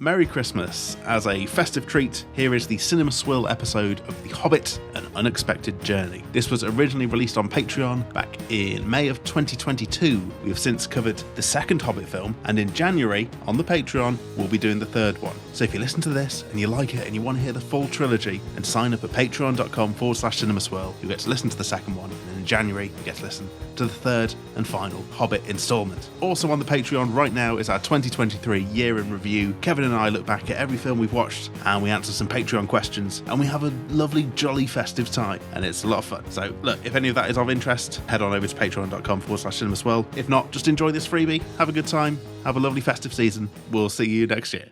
Merry Christmas. As a festive treat, here is the Cinema Swill episode of The Hobbit, An Unexpected Journey. This was originally released on Patreon back in May of 2022. We have since covered the second Hobbit film, and in January, on the Patreon, we'll be doing the third one. So if you listen to this and you like it and you want to hear the full trilogy, and sign up at patreon.com/cinemaswirl, you'll get to listen to the second one, and then in January, you get to listen to the third and final Hobbit installment. Also on the Patreon right now is our 2023 year in review. Kevin and I look back at every film we've watched and we answer some Patreon questions, and we have a lovely, jolly, festive time, and it's a lot of fun. So look, if any of that is of interest, head on over to patreon.com/cinemaswirl. If not, just enjoy this freebie, have a good time, have a lovely festive season. We'll see you next year.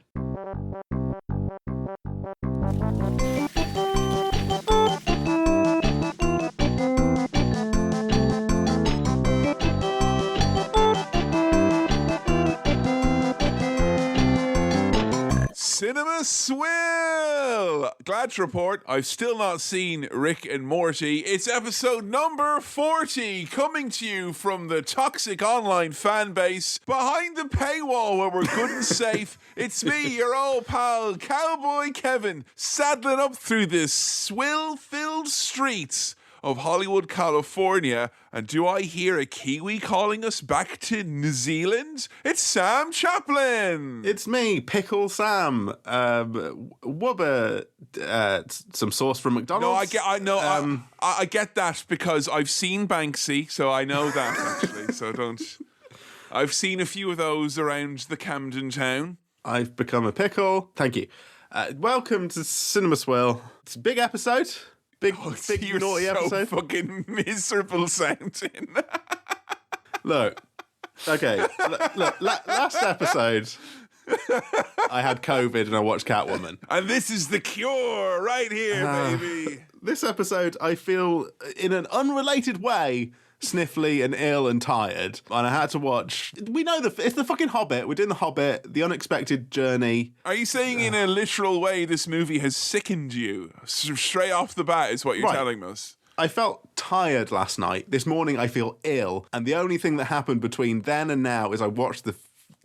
Cinema Swill! Glad to report I've still not seen Rick and Morty. It's episode number 40, coming to you from the toxic online fan base behind the paywall where we're good and safe. It's me, your old pal, Cowboy Kevin, saddling up through the swill-filled streets of Hollywood, California. And do I hear a Kiwi calling us back to New Zealand? It's Sam Chaplin. It's me, Pickle Sam. Wubba, some sauce from McDonald's. I get that because I've seen Banksy, so I know that actually. I've seen a few of those around the Camden town. I've become a pickle. Thank you. Welcome to Cinema Swill. It's a big episode. Big naughty episode. Fucking miserable sounding. Look, okay. Look, last episode, I had COVID and I watched Catwoman. And this is the cure right here, baby. This episode, I feel, in an unrelated way, sniffly and ill and tired, and I had to watch. We know it's the fucking Hobbit. We're doing the Hobbit, The Unexpected Journey. Are you saying in a literal way this movie has sickened you straight off the bat? Is what you're telling us? I felt tired last night. This morning I feel ill, and the only thing that happened between then and now is I watched the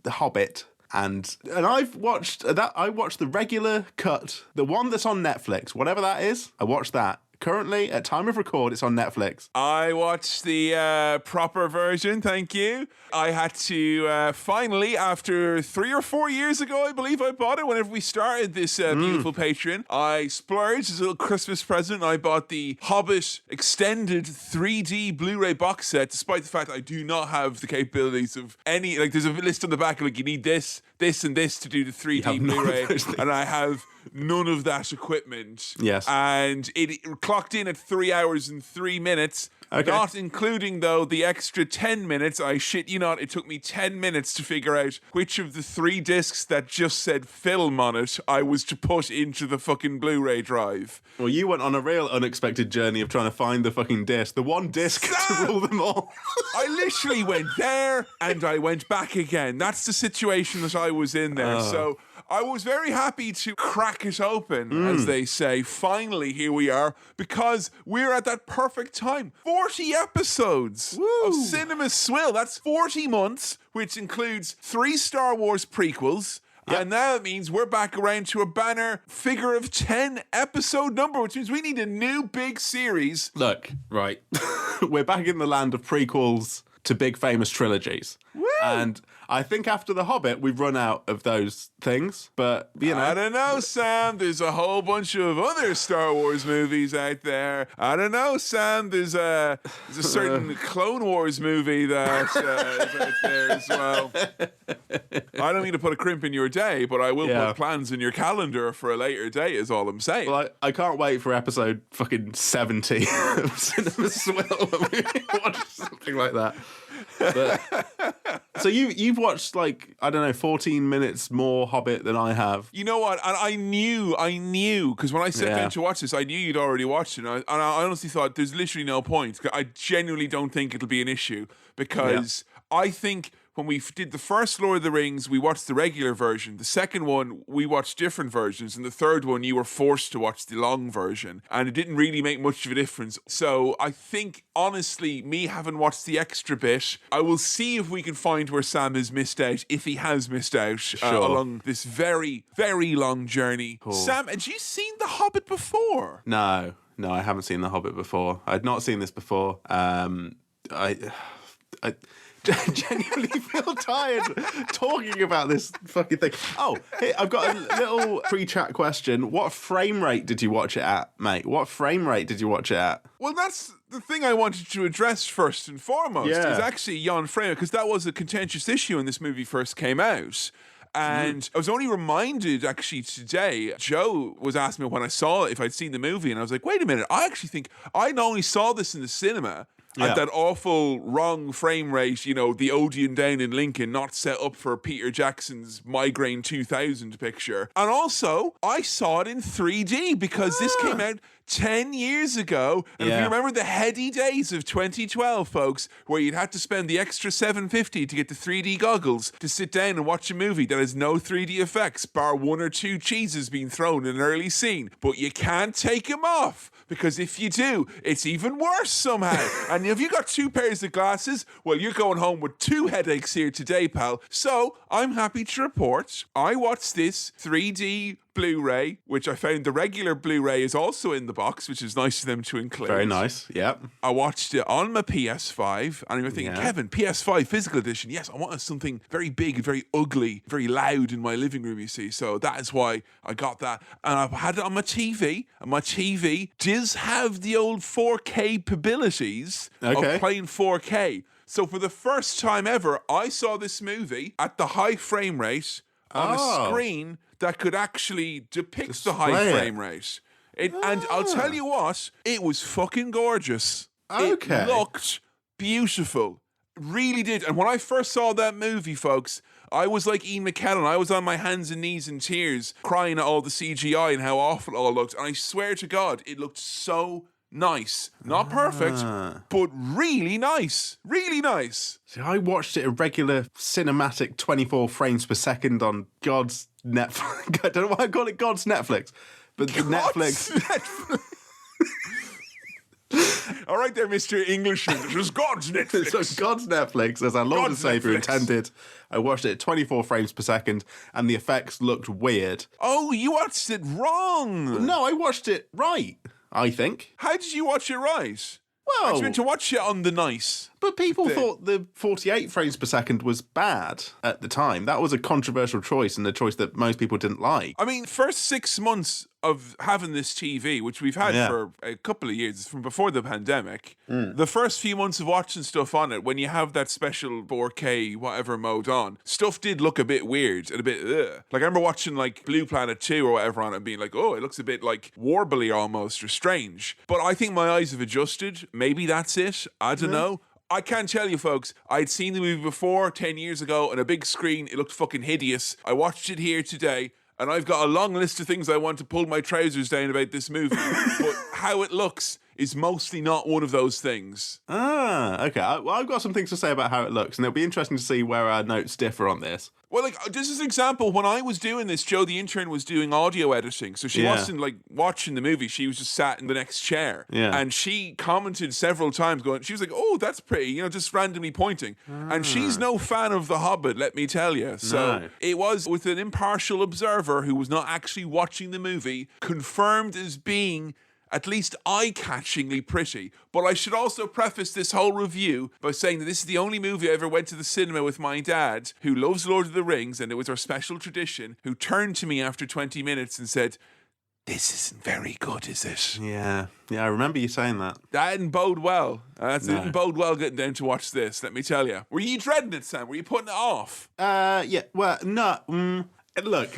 Hobbit. And I've watched that. I watched the regular cut, the one that's on Netflix, whatever that is. I watched that. Currently, at time of record, it's on Netflix. I watched the proper version, thank you. I had to finally, after 3 or 4 years ago, I believe I bought it whenever we started this beautiful Patreon. I splurged as a little Christmas present. I bought the Hobbit extended 3D Blu-ray box set, despite the fact I do not have the capabilities of any. Like, there's a list on the back, like, you need this, this, and this to do the 3D Blu-ray. And I have none of that equipment. Yes. And it clocked in at 3 hours and 3 minutes. Okay. Not including, though, the extra 10 minutes. I shit you not, it took me 10 minutes to figure out which of the 3 discs that just said film on it I was to put into the fucking Blu-ray drive. Well, you went on a real unexpected journey of trying to find the fucking disc. The one disc to rule them all. I literally went there and I went back again. That's the situation that I was in there. So I was very happy to crack it open, as they say. Finally, here we are, because we're at that perfect time. 40 episodes of Cinema Swill. That's 40 months, which includes 3 Star Wars prequels. Yep. And now it means we're back around to a banner figure of 10 episode number, which means we need a new big series. Look, right. We're back in the land of prequels to big famous trilogies. Woo! And I think after The Hobbit, we've run out of those things, but, you know. I don't know, Sam. There's a whole bunch of other Star Wars movies out there. I don't know, Sam. There's a certain Clone Wars movie that is out there as well. I don't mean to put a crimp in your day, but I will put plans in your calendar for a later date, is all I'm saying. Well, I can't wait for episode fucking 70 of Cinema Swill when we watch something like that. But, so you've watched, like, I don't know, 14 minutes more Hobbit than I have. You know what? And I knew, because when I sat down to watch this, I knew you'd already watched it. And I honestly thought there's literally no point. I genuinely don't think it'll be an issue, because I think when we did the first Lord of the Rings, we watched the regular version. The second one, we watched different versions. And the third one, you were forced to watch the long version. And it didn't really make much of a difference. So I think, honestly, me having watched the extra bit, I will see if we can find where Sam has missed out, if he has missed out along this very, very long journey. Cool. Sam, had you seen The Hobbit before? No, I haven't seen The Hobbit before. I'd not seen this before. I genuinely feel tired talking about this fucking thing. Oh, hey, I've got a little pre-chat question. What frame rate did you watch it at, mate? What frame rate did you watch it at? Well, that's the thing I wanted to address first and foremost. Is actually yon frame, because that was a contentious issue when this movie first came out. And I was only reminded, actually, today, Joe was asking me when I saw it if I'd seen the movie, and I was like, wait a minute, I actually think I not only saw this in the cinema at that awful wrong frame rate, you know, the Odeon down in Lincoln, not set up for Peter Jackson's Migraine 2000 picture. And also, I saw it in 3D because this came out 10 years ago. And if you remember the heady days of 2012, folks, where you'd have to spend the extra $750 to get the 3D goggles to sit down and watch a movie that has no 3D effects, bar one or two cheeses being thrown in an early scene. But you can't take them off, because if you do, it's even worse somehow. And if you got two pairs of glasses, well, you're going home with two headaches here today, pal. So I'm happy to report I watched this 3D Blu-ray, which I found the regular Blu-ray is also in the box, which is nice of them to include. Very nice, yep. I watched it on my PS5, and you're thinking, Kevin, PS5 physical edition, yes, I wanted something very big and very ugly, very loud in my living room, you see, so that is why I got that. And I've had it on my TV, and my TV does have the old 4K capabilities of playing 4K. So for the first time ever, I saw this movie at the high frame rate on a screen that could actually depict the high frame rate. And I'll tell you what, it was fucking gorgeous. It looked beautiful. It really did. And when I first saw that movie, folks, I was like Ian McKellen. I was on my hands and knees in tears, crying at all the CGI and how awful it all looked. And I swear to God, it looked so nice. Not perfect, but really nice. Really nice. See, I watched it a regular cinematic 24 frames per second on God's Netflix. I don't know why I call it God's Netflix, but the Netflix. All right there, Mr. Englishman. It was God's Netflix. So God's Netflix, as our Lord and Saviour intended. I watched it at 24 frames per second, and the effects looked weird. Oh, you watched it wrong. No, I watched it right, I think. How did you watch it right? Well, I meant to watch it on the nice. But people thought the 48 frames per second was bad at the time. That was a controversial choice, and a choice that most people didn't like. I mean, first 6 months of having this TV, which we've had for a couple of years, from before the pandemic, the first few months of watching stuff on it, when you have that special 4K whatever mode on, stuff did look a bit weird and a bit ugh. Like I remember watching like Blue Planet 2 or whatever on it and being like, oh, it looks a bit like warbly almost, or strange. But I think my eyes have adjusted. Maybe that's it. I don't know. I can't tell you, folks. I'd seen the movie before 10 years ago on a big screen. It looked fucking hideous. I watched it here today, and I've got a long list of things I want to pull my trousers down about this movie. But how it looks is mostly not one of those things. Okay. Well, I've got some things to say about how it looks, and it'll be interesting to see where our notes differ on this. Well, like, just as an example, when I was doing this, Joe, the intern, was doing audio editing. So she wasn't, like, watching the movie. She was just sat in the next chair. Yeah. And she commented several times going, she was like, oh, that's pretty, you know, just randomly pointing. And she's no fan of The Hobbit, let me tell you. So it was with an impartial observer who was not actually watching the movie, confirmed as being at least eye-catchingly pretty. But I should also preface this whole review by saying that this is the only movie I ever went to the cinema with my dad, who loves Lord of the Rings, and it was our special tradition, who turned to me after 20 minutes and said, this isn't very good, is it? Yeah, I remember you saying that. That didn't bode well. That didn't bode well getting down to watch this, let me tell you. Were you dreading it, Sam? Were you putting it off? Yeah, well, no. Look...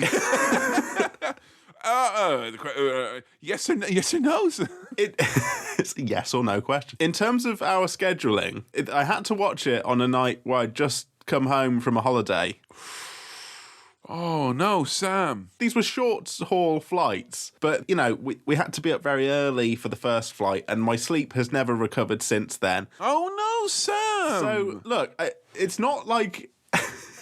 yes or no? It's a yes or no question. In terms of our scheduling, I had to watch it on a night where I'd just come home from a holiday. Oh, no, Sam. These were short haul flights, but, you know, we had to be up very early for the first flight, and my sleep has never recovered since then. Oh, no, Sam. So, look, it's not like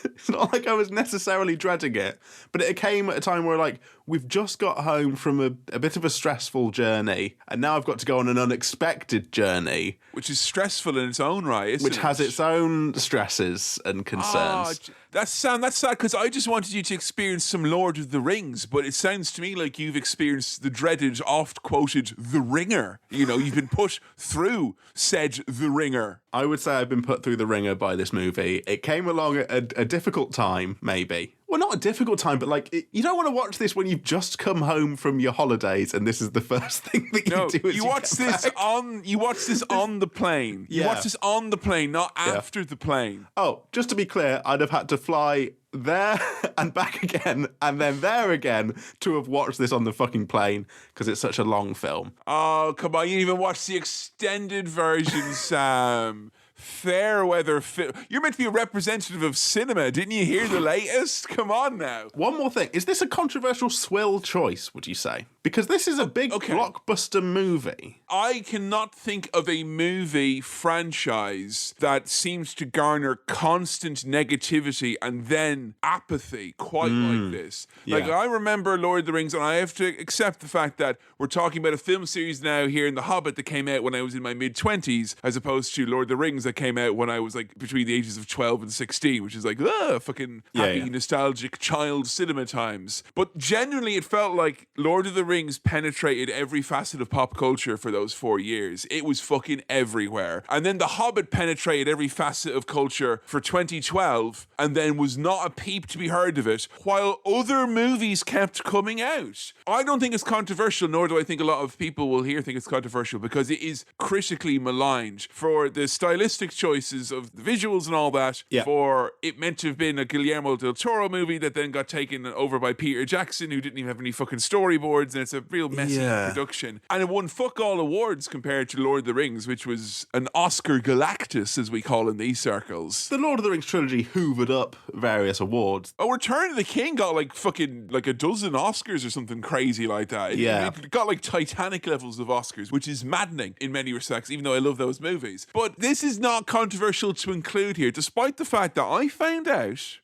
It's not like I was necessarily dreading it, but it came at a time where, like, we've just got home from a bit of a stressful journey, and now I've got to go on an unexpected journey. Which is stressful in its own right, isn't it? Which has its own stresses and concerns. That's sad, because I just wanted you to experience some Lord of the Rings, but it sounds to me like you've experienced the dreaded, oft-quoted The Ringer. You know, you've been put through said The Ringer. I would say I've been put through the ringer by this movie. It came along at a difficult time, maybe. Well, not a difficult time, but like, you don't want to watch this when you've just come home from your holidays and this is the first thing that you do. You watch this on the plane. Yeah. You watch this on the plane, not after the plane. Oh, just to be clear, I'd have had to fly there and back again and then there again to have watched this on the fucking plane because it's such a long film. Oh, come on. You didn't even watch the extended version, Sam. Fair weather film. You're meant to be a representative of cinema. Didn't you hear the latest? Come on now. One more thing. Is this a controversial Swill choice, would you say? Because this is a big blockbuster movie. I cannot think of a movie franchise that seems to garner constant negativity and then apathy quite like this. Yeah. Like, I remember Lord of the Rings, and I have to accept the fact that we're talking about a film series now here in The Hobbit that came out when I was in my mid-20s, as opposed to Lord of the Rings that came out when I was like between the ages of 12 and 16, which is like, fucking happy, nostalgic child cinema times. But genuinely, it felt like Lord of the Rings penetrated every facet of pop culture for those 4 years. It was fucking everywhere. And then The Hobbit penetrated every facet of culture for 2012 and then was not a peep to be heard of it, while other movies kept coming out. I don't think it's controversial, nor do I think a lot of people will here think it's controversial, because it is critically maligned for the stylistic choices of the visuals and all that, for it meant to have been a Guillermo del Toro movie that then got taken over by Peter Jackson, who didn't even have any fucking storyboards, and it's a real messy production. And it won fuck all awards compared to Lord of the Rings, which was an Oscar Galactus, as we call in these circles. The Lord of the Rings trilogy hoovered up various awards. Oh, Return of the King got like fucking like a dozen Oscars or something crazy like that. It got like Titanic levels of Oscars, which is maddening in many respects, even though I love those movies. But this is not controversial to include here, despite the fact that I found out,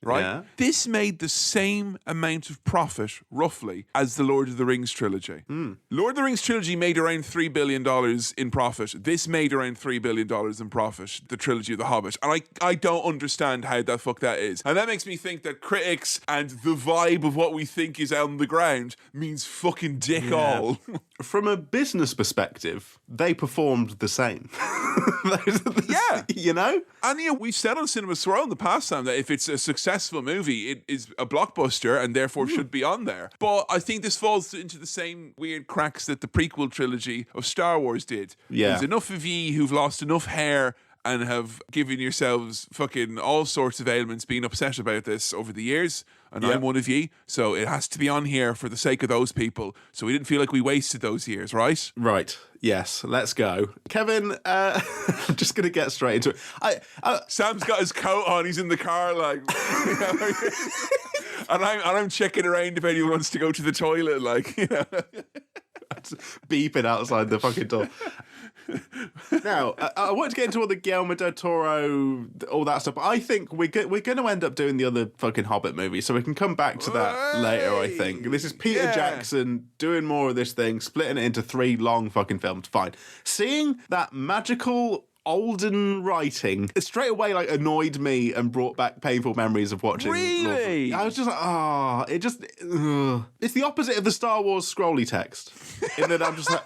this made the same amount of profit, roughly, as the Lord of the Rings trilogy. Lord of the Rings trilogy made around $3 billion in profit. This made around $3 billion in profit, the trilogy of The Hobbit. And I don't understand how the fuck that is. And that makes me think that critics and the vibe of what we think is on the ground means fucking dick all. From a business perspective, they performed the same. You know? And we've said on Cinema Swill in the past time that if it's a successful movie, it is a blockbuster and therefore should be on there. But I think this falls into the same weird cracks that the prequel trilogy of Star Wars did. There's enough of ye who've lost enough hair and have given yourselves fucking all sorts of ailments being upset about this over the years. And I'm one of ye, so it has to be on here for the sake of those people. So we didn't feel like we wasted those years, right? Right. Yes. Let's go. Kevin, I'm just going to get straight into it. Sam's got his coat on. He's in the car, like... and I'm checking around if anyone wants to go to the toilet, like, beeping outside the fucking door. Now, I want to get into all the Guillermo del Toro, all that stuff, but I think we're going to end up doing the other fucking Hobbit movie, so we can come back to that later, I think. This is Peter Jackson doing more of this thing, splitting it into 3 long fucking films. Fine. Seeing that magical olden writing, it straight away like annoyed me and brought back painful memories of watching. Really? I was just like, it's the opposite of the Star Wars scrolly text. In that I'm just like,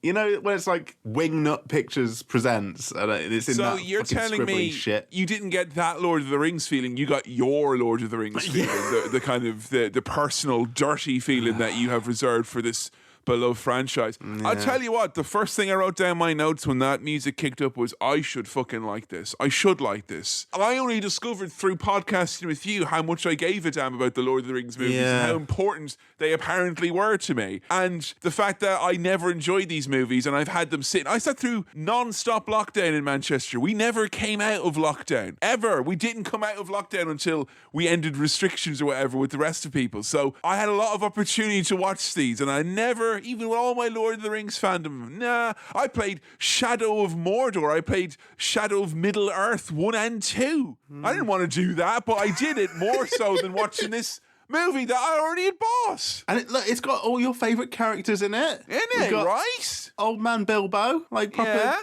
you know, when it's like Wingnut Pictures presents and it's in that you're telling me shit. You didn't get that Lord of the Rings feeling, you got your Lord of the Rings feeling, the kind of the personal dirty feeling that you have reserved for this beloved franchise. I'll tell you what, the first thing I wrote down my notes when that music kicked up was, I should fucking like this. I should like this. I only discovered through podcasting with you how much I gave a damn about the Lord of the Rings movies and how important they apparently were to me. And the fact that I never enjoyed these movies and I've had them sitting. I sat through non-stop lockdown in Manchester. We never came out of lockdown. Ever. We didn't come out of lockdown until we ended restrictions or whatever with the rest of people. So I had a lot of opportunity to watch these and I never even with all my Lord of the Rings fandom. Nah, I played Shadow of Mordor. I played Shadow of Middle-earth 1 and 2. I didn't want to do that, but I did it more so than watching this movie that I already had bought. And it's got all your favourite characters in it. Right? Old man Bilbo, like proper,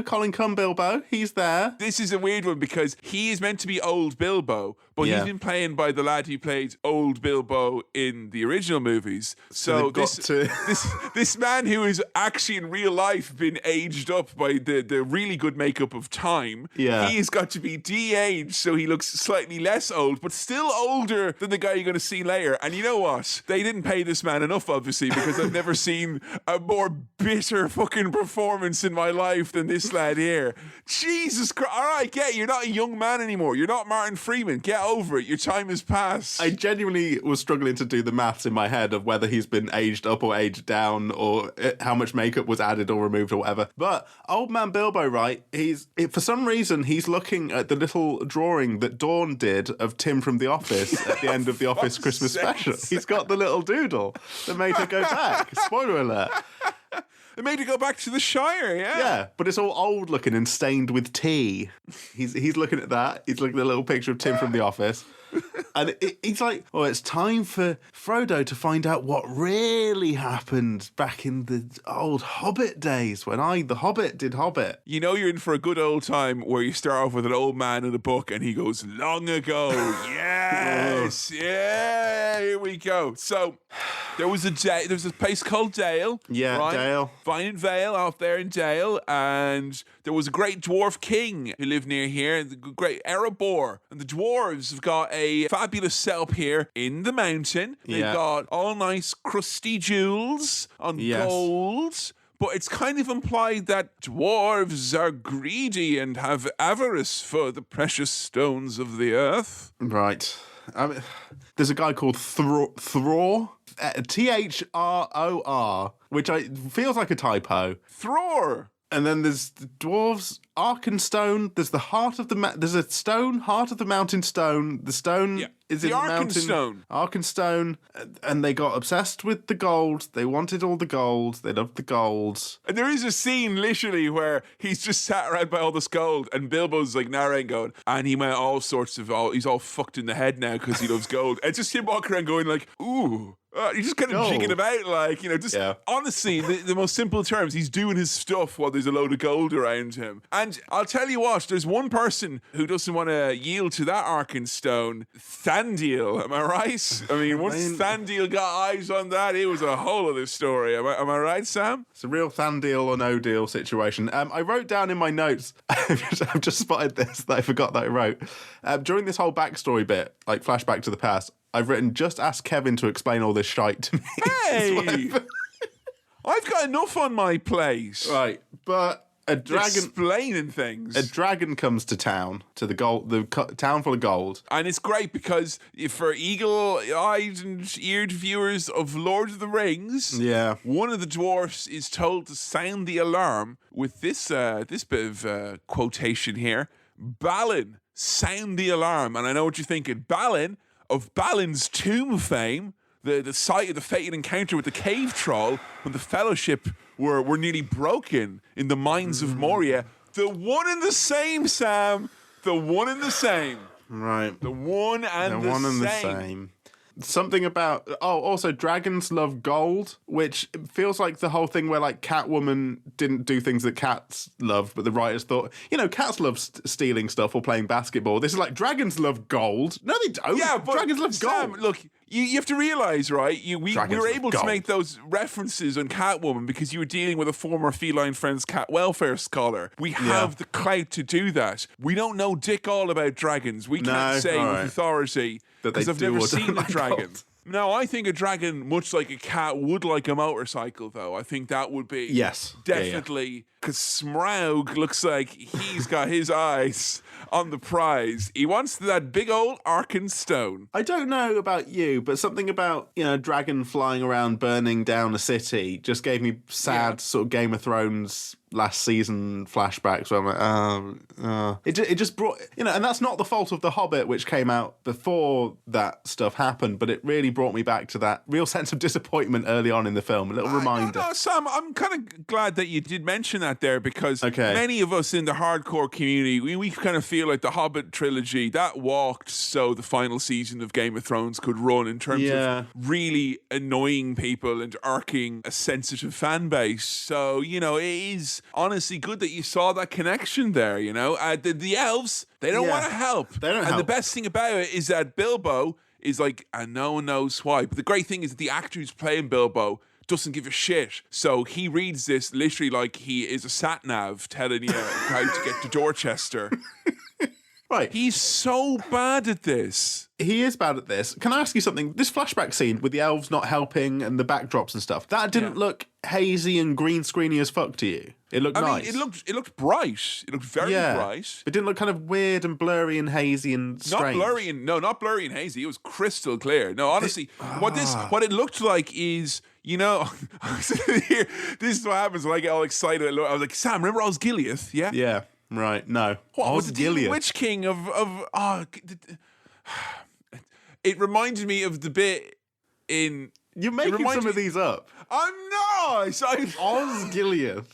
Colin Cum Bilbo. He's there. This is a weird one because he is meant to be old Bilbo, but he's been playing by the lad who played old Bilbo in the original movies. So this man who is actually in real life been aged up by the really good makeup of time, he has got to be de-aged so he looks slightly less old, but still older than the guy you're going to see later. And you know what? They didn't pay this man enough, obviously, because I've never seen a more bitter fucking performance in my life than this lad here. Jesus Christ. All right, you're not a young man anymore. You're not Martin Freeman. Get over it. Your time has passed. I genuinely was struggling to do the maths in my head of whether he's been aged up or aged down or how much makeup was added or removed or whatever. But old man Bilbo, right, for some reason, he's looking at the little drawing that Dawn did of Tim from The Office at the end of The Office Christmas special. He's got the little doodle that made her go back. Spoiler alert. It made her go back to the Shire, yeah. Yeah, but it's all old looking and stained with tea. He's looking at that. He's looking at a little picture of Tim from The Office. And he's like, it's time for Frodo to find out what really happened back in the old Hobbit days when the Hobbit, did Hobbit. You know you're in for a good old time where you start off with an old man in a book and he goes, long ago. Yes, yeah, here we go. So there was a place called Dale. Yeah, right? Dale. Vine and Vale out there in Dale. And there was a great dwarf king who lived near here, the great Erebor. And the dwarves have got a fabulous setup here in the mountain. They've got all nice crusty jewels on gold. But it's kind of implied that dwarves are greedy and have avarice for the precious stones of the earth. Right. There's a guy called Thror, Thror, which feels like a typo. Thror. And then there's the dwarves, Arkenstone. There's the heart of the there's a stone, heart of the mountain stone. The stone is in the mountain. Arkenstone. And they got obsessed with the gold. They wanted all the gold. They loved the gold. And there is a scene literally where he's just sat around by all this gold, and Bilbo's like narrating going, and he went he's all fucked in the head now because he loves gold. And just him walking around going like, ooh. He's just kind of jigging about, honestly, the most simple terms, he's doing his stuff while there's a load of gold around him. And I'll tell you what, there's one person who doesn't want to yield to that Arkenstone, Thandil, am I right? I mean, once Thandil got eyes on that, it was a whole other story. Am I right, Sam? It's a real Thandil or no deal situation. I wrote down in my notes, I've just spotted this, that I forgot that I wrote. During this whole backstory bit, like flashback to the past, I've written, just ask Kevin to explain all this shite to me. Hey! I've got enough on my plate. Right, but a dragon... Explaining things. A dragon comes to town, to the town full of gold. And it's great because for eagle-eyed and eared viewers of Lord of the Rings, one of the dwarfs is told to sound the alarm with this bit of quotation here. Balin, sound the alarm. And I know what you're thinking. Balin... of Balin's tomb fame, the site of the fated encounter with the cave troll when the Fellowship were nearly broken in the mines of Moria. The one and the same, Sam. The one and the same. Right. The one and the same. Something about... also, dragons love gold, which feels like the whole thing where, like, Catwoman didn't do things that cats love, but the writers thought, cats love stealing stuff or playing basketball. This is like, dragons love gold. No, they don't. Yeah, but dragons love Sam, gold. Look, you have to realise, right, we were able to make those references on Catwoman because you were dealing with a former Feline Friends cat welfare scholar. We have the clout to do that. We don't know dick all about dragons. We can't say with authority... because I've never seen a dragon. No, I think a dragon, much like a cat, would like a motorcycle, though. I think that would be definitely... Because Smaug looks like he's got his eyes on the prize. He wants that big old Arkenstone. I don't know about you, but something about, a dragon flying around burning down a city just gave me sad sort of Game of Thrones last season flashbacks where I'm like, it just brought, and that's not the fault of The Hobbit, which came out before that stuff happened, but it really brought me back to that real sense of disappointment early on in the film. A little reminder. No, Sam, I'm kind of glad that you did mention that there, because many of us in the hardcore community, we kind of feel like the Hobbit trilogy, that walked so the final season of Game of Thrones could run in terms of really annoying people and irking a sensitive fan base. So, it is honestly good that you saw that connection there, The elves, they don't want to help. They don't help. And the best thing about it is that Bilbo is like, and no one knows why. But the great thing is that the actor who's playing Bilbo doesn't give a shit. So he reads this literally like he is a sat-nav telling you how to get to Dorchester. Right. He's so bad at this. He is bad at this. Can I ask you something? This flashback scene with the elves not helping and the backdrops and stuff, that didn't look hazy and green screeny as fuck to you? It looked nice. Mean, it looked bright. It looked very bright. It didn't look kind of weird and blurry and hazy and strange. Not blurry and hazy. It was crystal clear. No, honestly, what it looked like is, this is what happens when I get all excited. I was like, Sam, remember Osgiliath? Yeah? Yeah. Right, no. What was the Witch King of it reminded me of the bit in... You're making some of these up. I'm not! Osgiliath.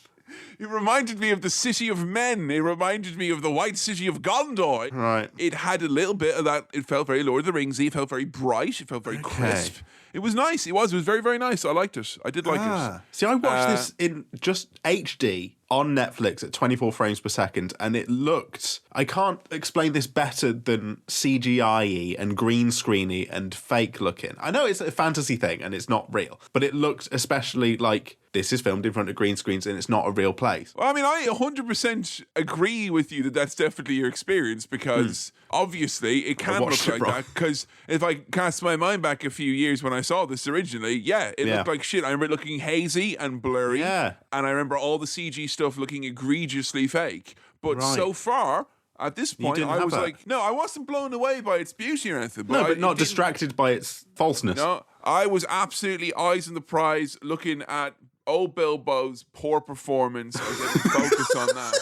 It reminded me of the City of Men. It reminded me of the White City of Gondor. Right. It had a little bit of that. It felt very Lord of the Ringsy. It felt very bright. It felt very crisp. It was nice. It was very, very nice. I liked it. I did like it. See, I watched this in just HD on Netflix at 24 frames per second, and it looked... I can't explain this better than CGI-y and green screeny and fake looking. I know it's a fantasy thing and it's not real, but it looked especially like this is filmed in front of green screens and it's not a real place. Well, I mean, I 100% agree with you that that's definitely your experience, because obviously it can look like that. Because if I cast my mind back a few years when I saw this originally, it looked like shit. I remember it looking hazy and blurry, and I remember all the CG stuff looking egregiously fake. But so far, at this point, I was like, no, I wasn't blown away by its beauty or anything. But not distracted by its falseness. No, I was absolutely eyes on the prize, looking at old Bilbo's poor performance. I was able to focus on that.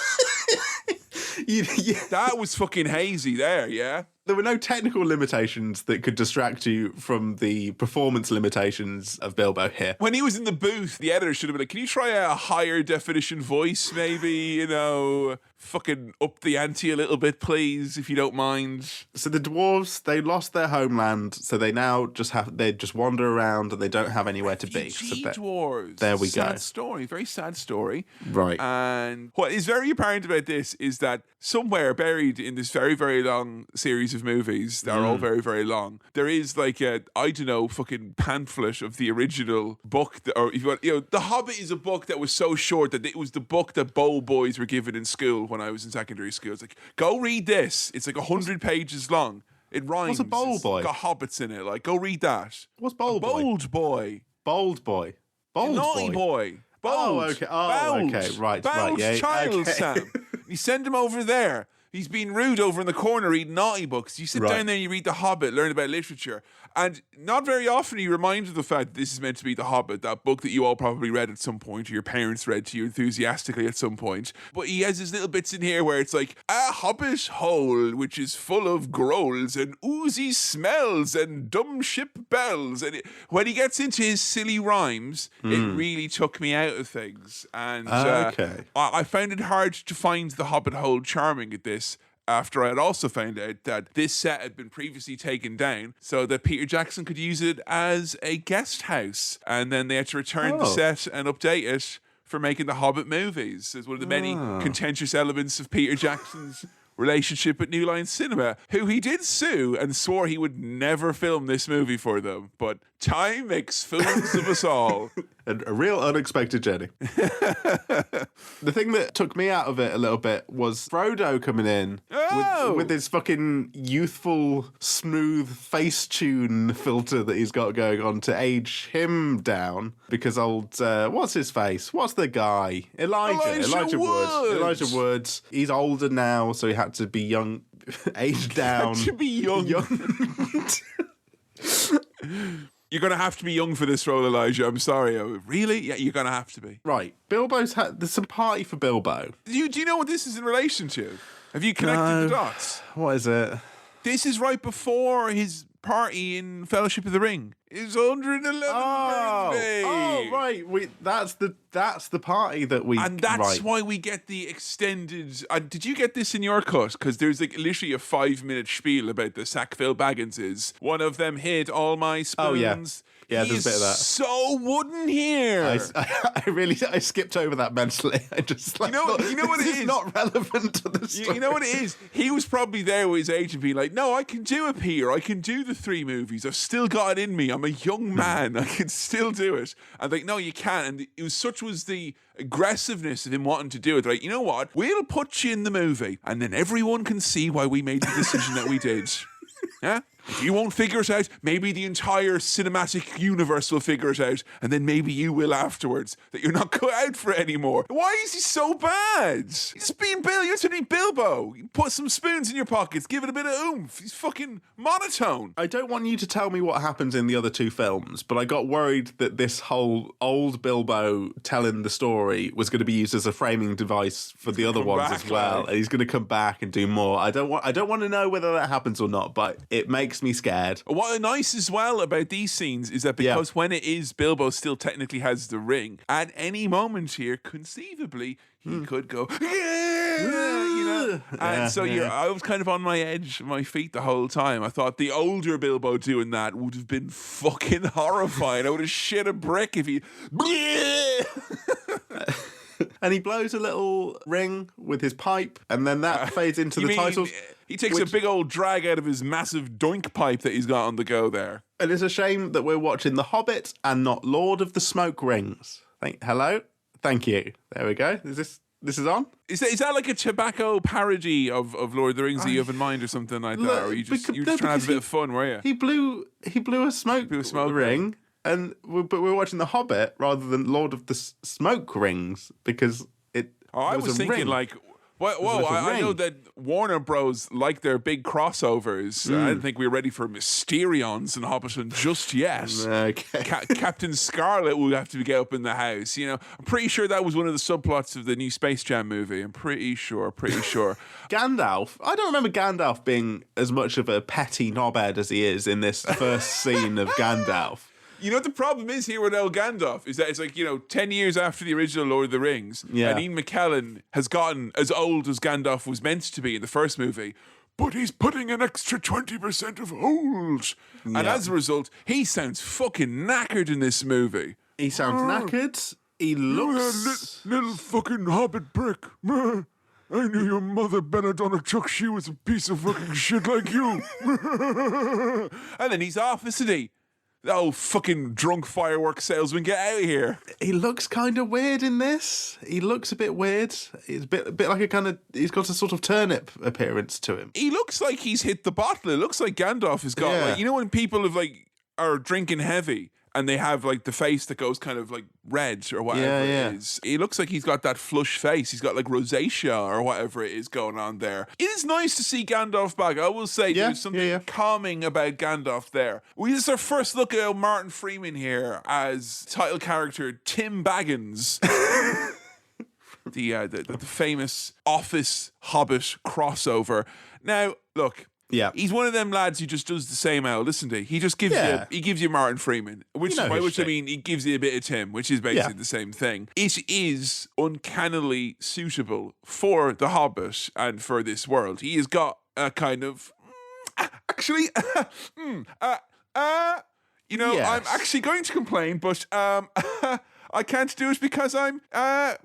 That was fucking hazy there, yeah? There were no technical limitations that could distract you from the performance limitations of Bilbo here. When he was in the booth, the editor should have been like, can you try a higher definition voice, maybe? Fucking up the ante a little bit, please, if you don't mind. So the dwarves, they lost their homeland, so they now they just wander around and they don't have anywhere to be. So dwarves. There we go. Sad story, very sad story. Right. And what is very apparent about this is that somewhere buried in this very, very long series of movies that are all very, very long, there is like a, I don't know, fucking pamphlet of the original book. Or if you want, The Hobbit is a book that was so short that it was the book that bow boys were given in school when I was in secondary school. It's like, go read this. It's like 100 pages long. It rhymes. What's a bowl boy? It's got hobbits in it. Like, go read that. What's bowl boy? Bold boy. Bold boy. Bold Naughty boy. Bold. Oh, okay. Okay. Right. Bold Yeah. child, okay. Sam. You send him over there. He's being rude over in the corner reading naughty books. You sit down there and you read The Hobbit, learn about literature. And not very often are you reminded of the fact that this is meant to be The Hobbit, that book that you all probably read at some point, or your parents read to you enthusiastically at some point. But he has his little bits in here where it's like, a hobbit hole, which is full of grolls and oozy smells and dumb ship bells. And when he gets into his silly rhymes, it really took me out of things. And I found it hard to find the hobbit hole charming at this, after I had also found out that this set had been previously taken down so that Peter Jackson could use it as a guest house. And then they had to return the set and update it for making the Hobbit movies. It's one of the many contentious elements of Peter Jackson's relationship with New Line Cinema, who he did sue and swore he would never film this movie for them. But time makes fools of us all. A real unexpected journey. The thing that took me out of it a little bit was Frodo coming in with his fucking youthful, smooth Facetune filter that he's got going on to age him down. Because what's his face? What's the guy? Elijah Wood. Elijah Wood. He's older now, so he had to be young, aged down. To be young. You're going to have to be young for this role, Elijah. I'm sorry. Really? Yeah, you're going to have to be. Right. There's some party for Bilbo. Do you know what this is in relation to? Have you connected the dots? What is it? This is right before his party in Fellowship of the Ring. His 111th birthday. Oh, right. That's the party that we... And that's why we get the extended... did you get this in your cut? Because there's like literally a 5-minute spiel about the Sackville Bagginses. One of them hid all my spoons. Oh, yeah. Yeah, there's a bit of that. So wooden here. I skipped over that mentally. I just like, you know what it is? It's not relevant to the story. You know what it is? He was probably there with his agent being like, no, I can do it, Peter. I can do the 3 movies. I've still got it in me. I'm a young man. I can still do it. And like, no, you can't. And it was such was the aggressiveness of him wanting to do it. Like, you know what? We'll put you in the movie and then everyone can see why we made the decision that we did. Yeah? If you won't figure it out, maybe the entire cinematic universe will figure it out, and then maybe you will afterwards, that you're not cut out for it anymore. Why is he so bad? He's being Bill. You're to be Bilbo. You put some spoons in your pockets, give it a bit of oomph. He's fucking monotone. I don't want you to tell me what happens in the other 2 films, but I got worried that this whole old Bilbo telling the story was going to be used as a framing device for the other ones as well, and he's going to come back and do more. I don't want to know whether that happens or not, but it makes me scared. What nice as well about these scenes is that because when it is Bilbo still technically has the ring, at any moment here, conceivably, he could go, you know? And so I was kind of on my edge of my feet the whole time. I thought the older Bilbo doing that would have been fucking horrifying. I would have shit a brick if he... And he blows a little ring with his pipe, and then that fades into the titles. He takes a big old drag out of his massive doink pipe that he's got on the go there. And it's a shame that we're watching The Hobbit and not Lord of the Smoke Rings. Hello? Thank you. There we go. This is on? Is that like a tobacco parody of Lord of the Rings that you have in mind or something like that? Or are you just trying to have a bit of fun, were you? He blew a smoke ring. But we're watching The Hobbit rather than Lord of the Smoke Rings because it. I was thinking ring. like, I know that Warner Bros. Like their big crossovers. I didn't think we were ready for Mysterions and Hobbiton just yet. Okay. Captain Scarlet will have to get up in the house. You know, I'm pretty sure that was one of the subplots of the new Space Jam movie. I'm pretty sure. Gandalf. I don't remember Gandalf being as much of a petty knobhead as he is in this first scene of Gandalf. You know what the problem is here with El Gandalf is that it's like, 10 years after the original Lord of the Rings, and Ian McKellen has gotten as old as Gandalf was meant to be in the first movie, but he's putting an extra 20% of old. And as a result, he sounds fucking knackered in this movie. He sounds knackered. He looks... Little fucking hobbit prick. I knew your mother Benedona she was a piece of fucking shit like you. And then he's off, isn't he? Oh, fucking drunk fireworks salesman, get out of here. He looks kind of weird in this. He looks a bit weird. He's a bit like a kind of... He's got a sort of turnip appearance to him. He looks like he's hit the bottle. It looks like Gandalf has got... Like, when people are drinking heavy and they have like the face that goes kind of like red or whatever it is. He looks like he's got that flush face. He's got like rosacea or whatever it is going on there. It is nice to see Gandalf back. I will say there's something calming about Gandalf there. This is our first look at Martin Freeman here as title character Tim Baggins. the famous Office Hobbit crossover. Now, look... Yeah, he's one of them lads who just does the same old. Listen to he just gives you Martin Freeman, which I mean he gives you a bit of Tim, which is basically the same thing. It is uncannily suitable for The Hobbit and for this world. He has got a kind of I'm actually going to complain, but I can't do it because I'm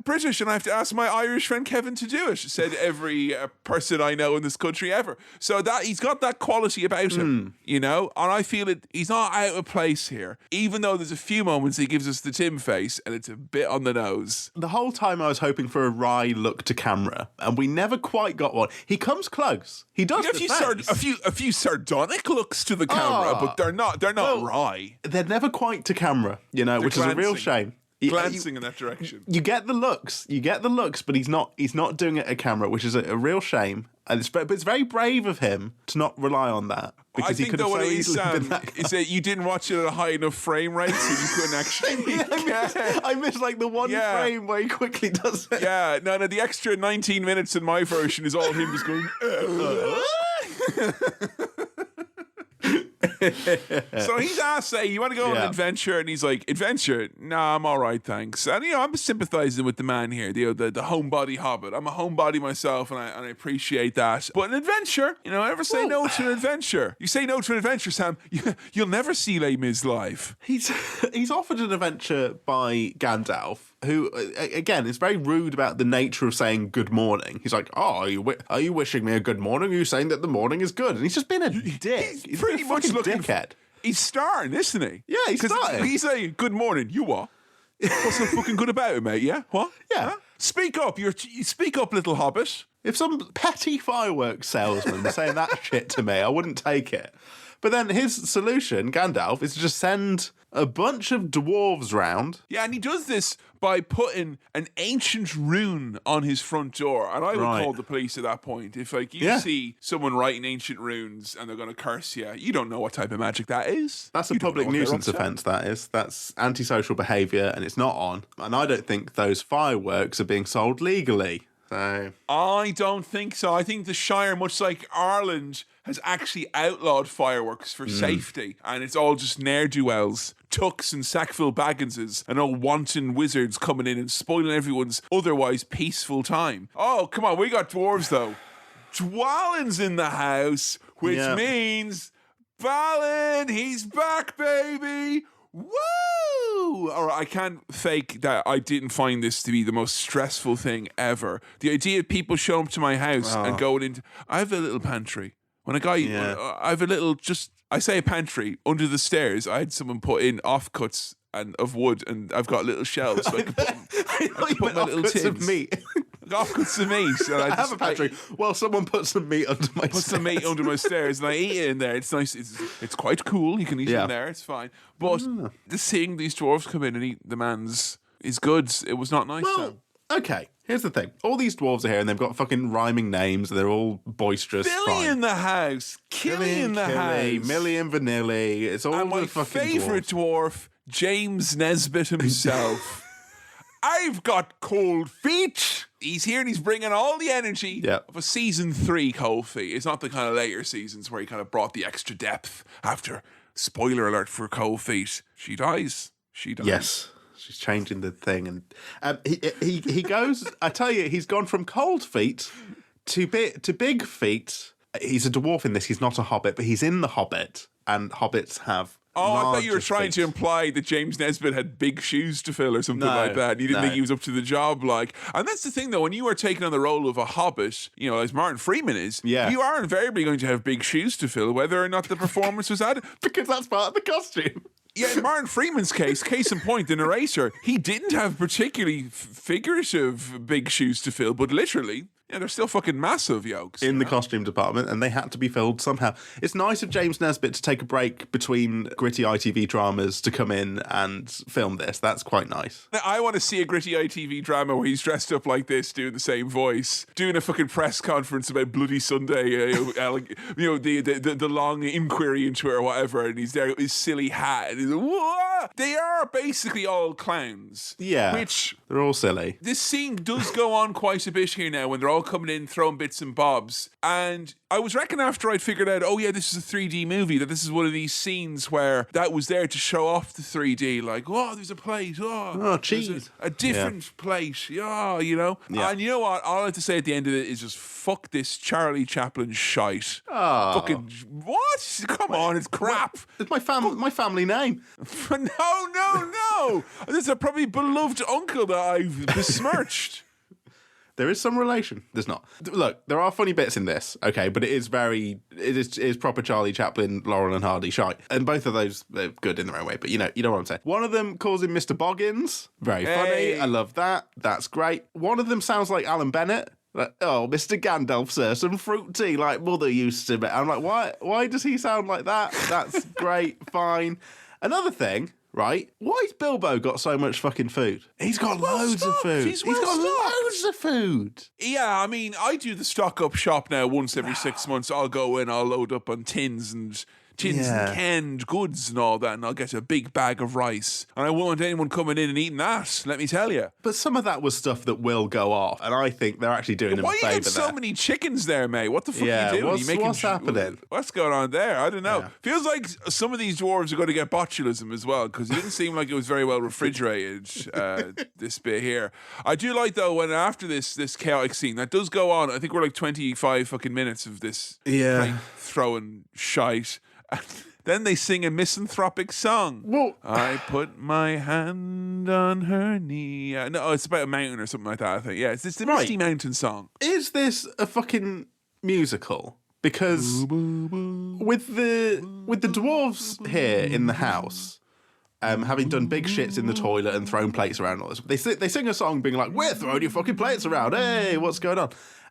British and I have to ask my Irish friend Kevin to do it, said every person I know in this country ever. So that he's got that quality about him, and I feel he's not out of place here, even though there's a few moments he gives us the Tim face and it's a bit on the nose. The whole time I was hoping for a wry look to camera, and we never quite got one. He comes close. He does a few sardonic looks to the camera, but they're not wry. They're never quite to camera, which is a real shame. Glancing in that direction. You get the looks, but he's not doing it at camera, which is a real shame. And but it's very brave of him to not rely on that. Because I he think could that have what so it is, easily been Sam, that is that you didn't watch it at a high enough frame rate, so you couldn't actually. I missed like the one frame where he quickly does it. Yeah, no, the extra 19 minutes in my version is all him just going. So he's asked, say, you want to go on an adventure? And he's like, adventure? Nah, I'm all right, thanks. And, I'm sympathizing with the man here, the homebody hobbit. I'm a homebody myself, and I appreciate that. But an adventure, ever say no to an adventure? You say no to an adventure, Sam, you'll never see Les Mis live. He's offered an adventure by Gandalf, who, again, is very rude about the nature of saying good morning. He's like, oh, are you wishing me a good morning? Are you saying that the morning is good? And he's just been a dick. He's pretty much looking dickhead. He's starring, isn't he? Yeah, he's starring. He's like, good morning, you what? What's so fucking good about it, mate? Yeah? What? Yeah. Huh? Speak up, you speak up, little hobbit. If some petty fireworks salesman was saying that shit to me, I wouldn't take it. But then his solution, Gandalf, is to just send a bunch of dwarves round. Yeah, and he does this by putting an ancient rune on his front door. And I would call the police at that point. If you see someone writing ancient runes and they're going to curse you, you don't know what type of magic that is. That's a public nuisance offence, that is. That's antisocial behaviour, and it's not on. And I don't think those fireworks are being sold legally. So I don't think so. I think the Shire, much like Ireland, has actually outlawed fireworks for safety, and it's all just ne'er-do-wells, tucks and Sackville Bagginses, and all wanton wizards coming in and spoiling everyone's otherwise peaceful time. Oh, come on, we got dwarves though. Dwalin's in the house, which means Balin, he's back, baby. Woo! All right, I can't fake that I didn't find this to be the most stressful thing ever. The idea of people showing up to my house and going into... I have a little pantry. When a guy... I have a little... I say a pantry. Under the stairs, I had someone put in offcuts of wood, and I've got little shelves. So I can put my little tins. Of meat. Offcuts of meat. And I have a pantry. Some put some meat under my stairs. Put some meat under my stairs, and I eat it in there. It's nice. It's quite cool. You can eat it in there. It's fine. But just seeing these dwarves come in and eat the man's is good. It was not nice. Well, okay. Here's the thing. All these dwarves are here, and they've got fucking rhyming names. They're all boisterous. Billy in the house. Killy in the house. Millie and Vanilli. It's all and the my fucking favourite dwarf, James Nesbitt himself. I've got cold feet. He's here and he's bringing all the energy of a season 3 cold feet. It's not the kind of later seasons where he kind of brought the extra depth after, spoiler alert for Cold Feet, she dies. Yes. She's changing the thing. And he goes, I tell you, he's gone from cold feet to big feet. He's a dwarf in this. He's not a hobbit, but he's in the Hobbit. And hobbits have I thought you were trying to imply that James Nesbitt had big shoes to fill or something like that. You didn't think he was up to the job, And that's the thing, though. When you are taking on the role of a hobbit, as Martin Freeman is, you are invariably going to have big shoes to fill, whether or not the performance was added. Because that's part of the costume. Yeah, in Martin Freeman's case in point, the narrator, he didn't have particularly figurative big shoes to fill, but literally... Yeah, they're still fucking massive yokes. In the costume department, and they had to be filled somehow. It's nice of James Nesbitt to take a break between gritty ITV dramas to come in and film this. That's quite nice. I want to see a gritty ITV drama where he's dressed up like this, doing the same voice, doing a fucking press conference about Bloody Sunday, the long inquiry into it or whatever, and he's there with his silly hat, and he's like, whoa! They are basically all clowns. Yeah, which they're all silly. This scene does go on quite a bit here now when they're all coming in, throwing bits and bobs. And I was reckoning after I'd figured out, this is a 3D movie, that this is one of these scenes where that was there to show off the 3D. Like, there's a plate. Cheese. A different plate. Yeah. And you know what? All I have to say at the end of it is just fuck this Charlie Chaplin shite. Fucking, what? Come on, it's crap. It's my family name. No. There's a probably beloved uncle that I've besmirched. There is some relation. There's not. Look, there are funny bits in this, okay, but it is proper Charlie Chaplin, Laurel and Hardy shite. And both of those are good in their own way, but you know what I'm saying. One of them calls him Mr. Boggins. Very funny. I love that. That's great. One of them sounds like Alan Bennett. Like, Mr. Gandalf, sir, some fruit tea like Mother used to. I'm like, why does he sound like that? That's great, fine. Another thing, right? Why's Bilbo got so much fucking food? He's got loads of food. He's got loads of food. Yeah, I mean, I do the stock up shop now once every 6 months. I'll go in, I'll load up on tins and canned goods and all that, and I'll get a big bag of rice. And I won't want anyone coming in and eating that, let me tell you. But some of that was stuff that will go off, and I think they're actually doing him a favour there. Why you got so many chickens there, mate? What the fuck are you doing? What's happening? What's going on there? I don't know. Yeah. Feels like some of these dwarves are going to get botulism as well, because it didn't seem like it was very well refrigerated, this bit here. I do like, though, when after this chaotic scene, that does go on, I think we're like 25 fucking minutes of this throwing shite. Then they sing a misanthropic song. Well, I put my hand on her knee. No, it's about a mountain or something like that, I think. Yeah, it's the Misty Mountain song. Is this a fucking musical? Because with the dwarves here in the house, having done big shits in the toilet and thrown plates around all this, they sing a song being like, "We're throwing your fucking plates around. Hey, what's going on?"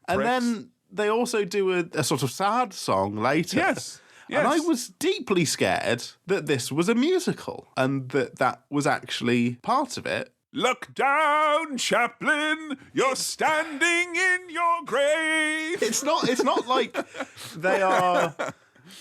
And then they also do a sort of sad song later. Yes. And I was deeply scared that this was a musical and that was actually part of it. Look down, Chaplin, you're standing in your grave. It's not like they are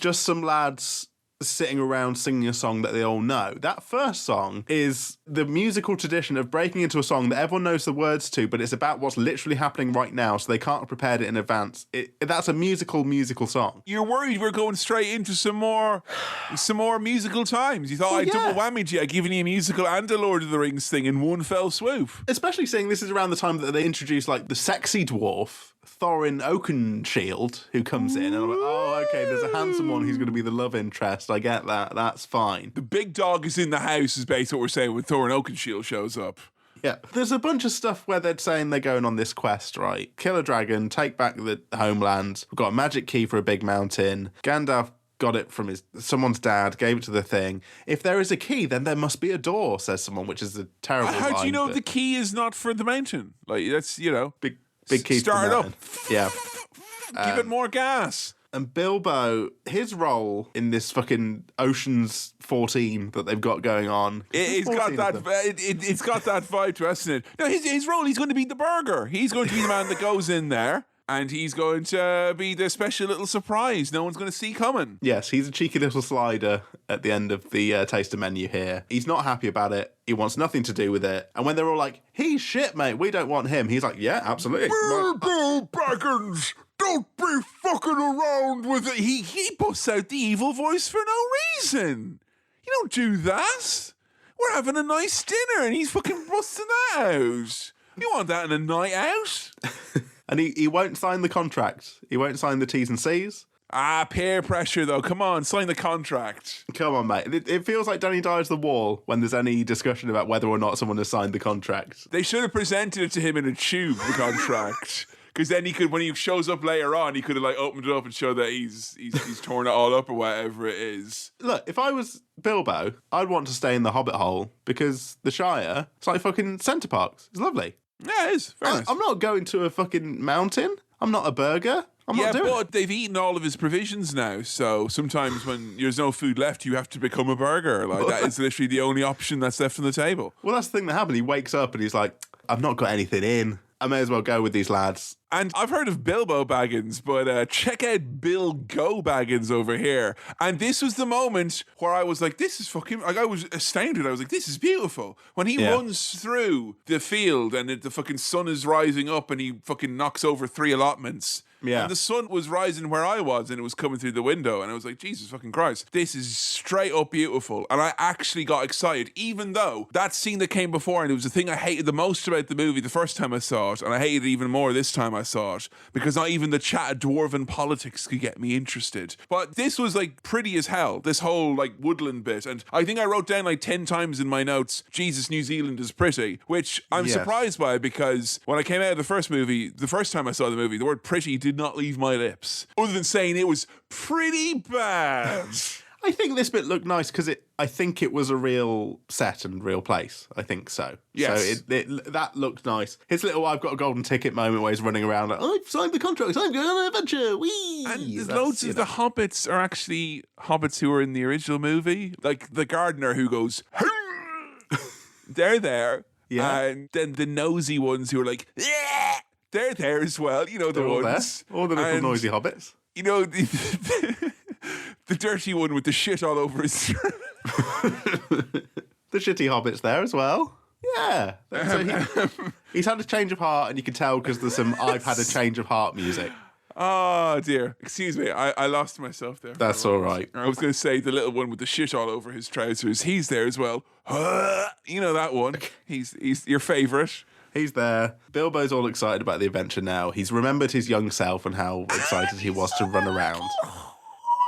just some lads sitting around singing a song that they all know. That first song is the musical tradition of breaking into a song that everyone knows the words to, but it's about what's literally happening right now, so they can't have prepared it in advance. That's a musical song. You're worried we're going straight into some more musical times. You thought I'd double whammied you, giving you a musical and a Lord of the Rings thing in one fell swoop. Especially seeing this is around the time that they introduced like the sexy dwarf, Thorin Oakenshield, who comes in, and I'm like, oh, okay, there's a handsome one who's going to be the love interest. I get that. That's fine. The big dog is in the house, is basically what we're saying when Thorin Oakenshield shows up. Yeah. There's a bunch of stuff where they're saying they're going on this quest, right? Kill a dragon, take back the homeland. We've got a magic key for a big mountain. Gandalf got it from someone's dad, gave it to the thing. If there is a key, then there must be a door, says someone, which is a terrible line. How do you know the key is not for the mountain? Like, that's, Big key. Start it up. Yeah. Give it more gas. And Bilbo, his role in this fucking Ocean's 14 that they've got going on. It's got that vibe to us, isn't it? No, his role, he's going to be the burger. He's going to be the man that goes in there. And he's going to be the special little surprise no one's going to see coming. Yes, he's a cheeky little slider at the end of the taster menu here. He's not happy about it. He wants nothing to do with it. And when they're all like, he's shit, mate, we don't want him, he's like, yeah, absolutely. Bilbo Baggins, don't be fucking around with it. He busts out the evil voice for no reason. You don't do that. We're having a nice dinner and he's fucking busting that out. You want that in a night out? And he won't sign the contract. He won't sign the T's and C's. Peer pressure, though. Come on, sign the contract. Come on, mate. It feels like Danny Dyer's The Wall when there's any discussion about whether or not someone has signed the contract. They should have presented it to him in a tube, the contract. Because then he could, when he shows up later on, he could have like opened it up and showed that he's torn it all up or whatever it is. Look, if I was Bilbo, I'd want to stay in the Hobbit hole because the Shire, it's like fucking Centre Parks. It's lovely. Yeah, it is. Very nice. I'm not going to a fucking mountain. I'm not a burger. I'm not doing but they've eaten all of his provisions now, so sometimes when there's no food left, you have to become a burger. Like, that is literally the only option that's left on the table. Well, that's the thing that happened. He wakes up and he's like, I've not got anything in. I may as well go with these lads. And I've heard of Bilbo Baggins, but check out Bill Go Baggins over here. And this was the moment where I was like, this is fucking... Like, I was astounded. I was like, this is beautiful. When he runs through the field and the fucking sun is rising up and he fucking knocks over 3 allotments... Yeah. And the sun was rising where I was and it was coming through the window. And I was like, Jesus fucking Christ, this is straight up beautiful. And I actually got excited, even though that scene that came before, and it was the thing I hated the most about the movie the first time I saw it. And I hated it even more this time I saw it, because not even the chat of dwarven politics could get me interested. But this was like pretty as hell, this whole like woodland bit. And I think I wrote down like 10 times in my notes, Jesus, New Zealand is pretty, which I'm surprised by, because when I came out of the first movie, the first time I saw the movie, the word pretty did not leave my lips, other than saying it was pretty bad. I think this bit looked nice because I think it was a real set and real place. I think so. Yes. So that looked nice. His little "I've got a golden ticket" moment where he's running around like, "I've signed the contract. I'm going on an adventure." Whee! And there's loads of the hobbits are actually hobbits who were in the original movie, like the gardener who goes, they're there. Yeah. And then the nosy ones who are like, yeah, they're there as well. You know, the They're all ones. there. All the little noisy hobbits. You know, the dirty one with the shit all over his shirt. The shitty hobbit's there as well. Yeah. So he's had a change of heart, and you can tell because there's some "I've had a change of heart" music. Oh dear, excuse me, I lost myself there. That's all right. I was going to say the little one with the shit all over his trousers. He's there as well. You know that one. He's your favourite. He's there. Bilbo's all excited about the adventure now. He's remembered his young self and how excited he was to run around.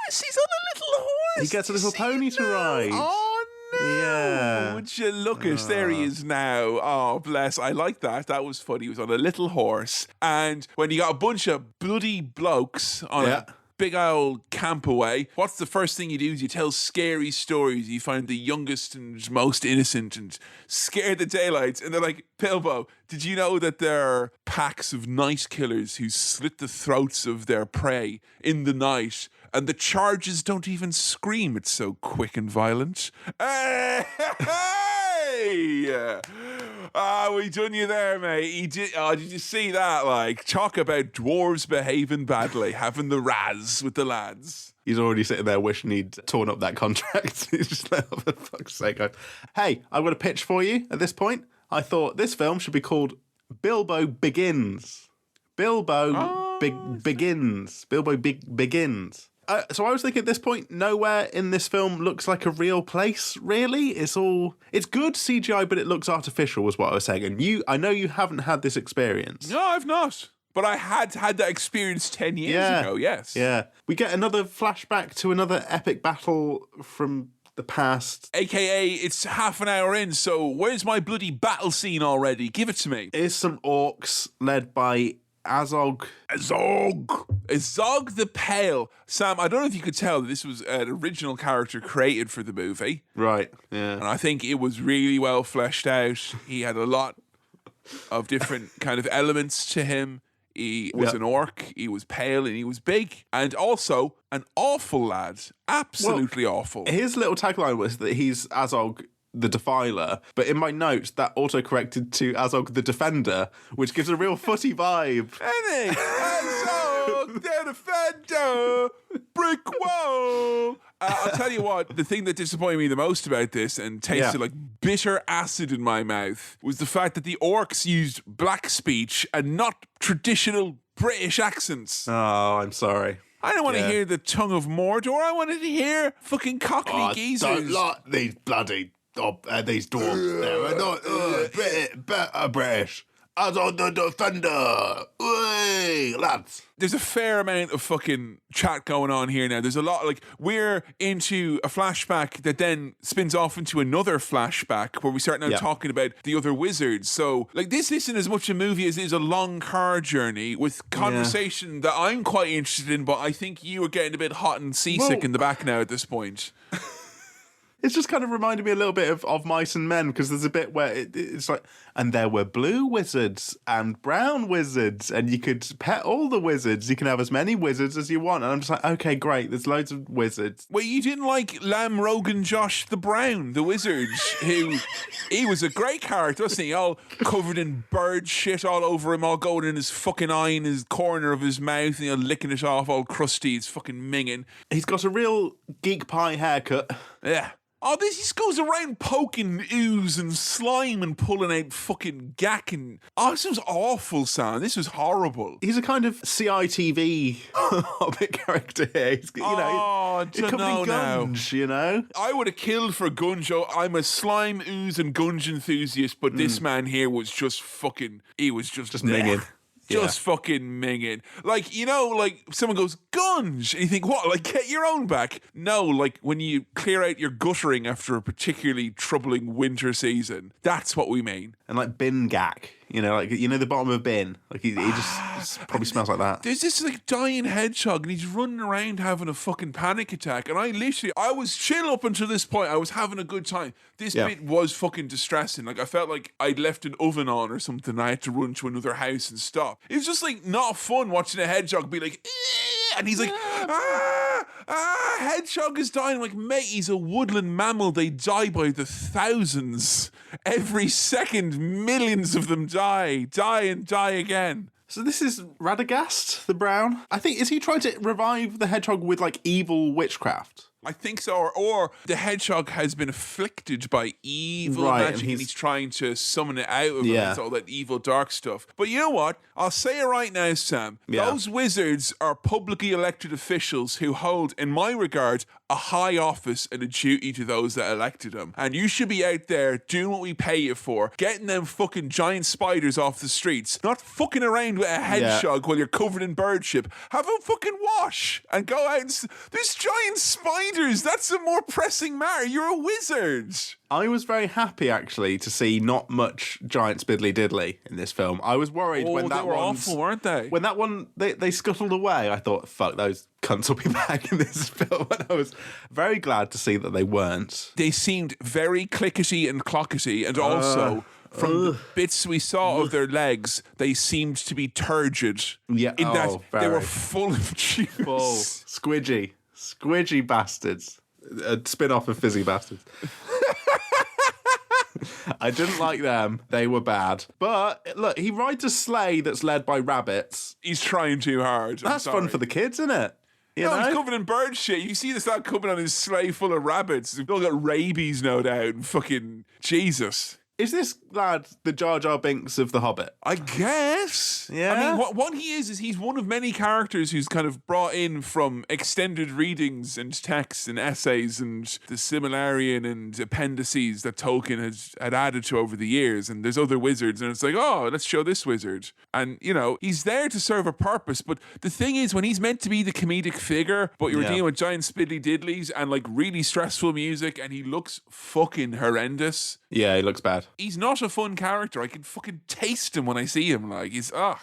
He's on a little horse. He gets a little pony to ride. Oh no! Yeah. Would you look at? There he is now. Oh bless! I like that. That was funny. He was on a little horse, and when you got a bunch of bloody blokes on a big old camp away, what's the first thing you do? Is you tell scary stories. You find the youngest and most innocent and scare the daylights. And they're like, Bilbo, did you know that there are packs of night killers who slit the throats of their prey in the night? And the charges don't even scream. It's so quick and violent. Hey! We done you there, mate. Did you see that? Like, talk about dwarves behaving badly, having the raz with the lads. He's already sitting there wishing he'd torn up that contract. He's just like, oh, for fuck's sake. Hey, I've got a pitch for you at this point. I thought this film should be called Bilbo Begins. Begins. Bilbo Begins. So I was thinking at this point, nowhere in this film looks like a real place, really. It's good CGI, but it looks artificial, was what I was saying. And I know you haven't had this experience. No, I've not. But I had that experience 10 years ago, yes. Yeah. We get another flashback to another epic battle from the past. AKA, it's half an hour in, so where's my bloody battle scene already? Give it to me. Here's some orcs led by Azog the Pale. Sam, I don't know if you could tell that this was an original character created for the movie. Right, yeah. And I think it was really well fleshed out. He had a lot of different kind of elements to him. He was an orc, he was pale, and he was big. And also, an awful lad. Absolutely awful. His little tagline was that he's Azog the Defiler, but in my notes that auto-corrected to Azog the Defender, which gives a real footy vibe. Any Azog the Defender, brick wall. I'll tell you what, the thing that disappointed me the most about this and tasted like bitter acid in my mouth was the fact that the orcs used black speech and not traditional British accents. Oh, I'm sorry. I don't want to hear the tongue of Mordor. I wanted to hear fucking Cockney geezers. Don't like these bloody these dwarves. They're not British. As on the Defender. Oi, lads. There's a fair amount of fucking chat going on here now. There's a lot, like, we're into a flashback that then spins off into another flashback where we start now talking about the other wizards. So, like, this isn't as much a movie as it is a long car journey with conversation that I'm quite interested in, but I think you are getting a bit hot and seasick in the back now at this point. It's just kind of reminded me a little bit of Mice and Men, because there's a bit where it's like, and there were blue wizards and brown wizards, and you could pet all the wizards. You can have as many wizards as you want. And I'm just like, okay, great. There's loads of wizards. Well, you didn't like Lamb Rogan Josh the Brown, the wizard, who he was a great character, wasn't he? All covered in bird shit all over him, all going in his fucking eye in his corner of his mouth, and licking it off all crusty. He's fucking minging. He's got a real geek pie haircut. Yeah. Oh, this just goes around poking ooze and slime and pulling out fucking gack and... Oh, this was awful, Sam. This was horrible. He's a kind of CITV Hobbit character here. He's, he's covered in gunge, you know? I would have killed for gunge. I'm a slime, ooze and gunge enthusiast, but this man here was just fucking... He was just minging. Just fucking minging. Like, you know, like someone goes, gunge. And you think, what? Like, get your own back? No, like when you clear out your guttering after a particularly troubling winter season. That's what we mean. And like bin gack, You know, like, you know, the bottom of a bin. Like, he just probably smells like that. There's this like dying hedgehog and he's running around having a fucking panic attack. And I was chill up until this point. I was having a good time. This bit was fucking distressing. Like, I felt like I'd left an oven on or something. I had to run to another house and stop. It was just like not fun watching a hedgehog be like, and he's like, hedgehog is dying. I'm like, mate, he's a woodland mammal. They die by the thousands. Every second, millions of them die and die again. So this is Radagast, the Brown. I think, is he trying to revive the hedgehog with, like, evil witchcraft? I think so, or the hedgehog has been afflicted by evil magic and he's trying to summon it out of him. It's all that evil dark stuff. But you know what? I'll say it right now, Sam. Yeah. Those wizards are publicly elected officials who hold, in my regard, a high office and a duty to those that elected them. And you should be out there doing what we pay you for, getting them fucking giant spiders off the streets, not fucking around with a hedgehog while you're covered in bird shit. Have a fucking wash and go out and... There's giant spiders. That's a more pressing matter. You're a wizard. I was very happy, actually, to see not much giant spiddly diddly in this film. I was worried when that one... they were awful, weren't they? When that one, they scuttled away, I thought, fuck, those cunts will be back in this film. And I was very glad to see that they weren't. They seemed very clickety and clockety, and also... from the bits we saw of their legs, they seemed to be turgid. Yeah, in that they were full of juice. Full. Squidgy bastards. A spin-off of Fizzy Bastards. I didn't like them. They were bad. But, look, he rides a sleigh that's led by rabbits. He's trying too hard. That's fun for the kids, isn't it? He's covered in bird shit. You see this lad coming on his sleigh full of rabbits. They've all got rabies, no doubt. And fucking Jesus. Is this lad the Jar Jar Binks of The Hobbit? I guess. Yeah. I mean, what he is he's one of many characters who's kind of brought in from extended readings and texts and essays and the Silmarillion and appendices that Tolkien had added to over the years. And there's other wizards, and it's like, oh, let's show this wizard. And, you know, he's there to serve a purpose. But the thing is, when he's meant to be the comedic figure, but you're dealing with giant spiddly diddlies and like really stressful music, and he looks fucking horrendous. Yeah, he looks bad. He's not a fun character. I can fucking taste him when I see him. Like, he's, I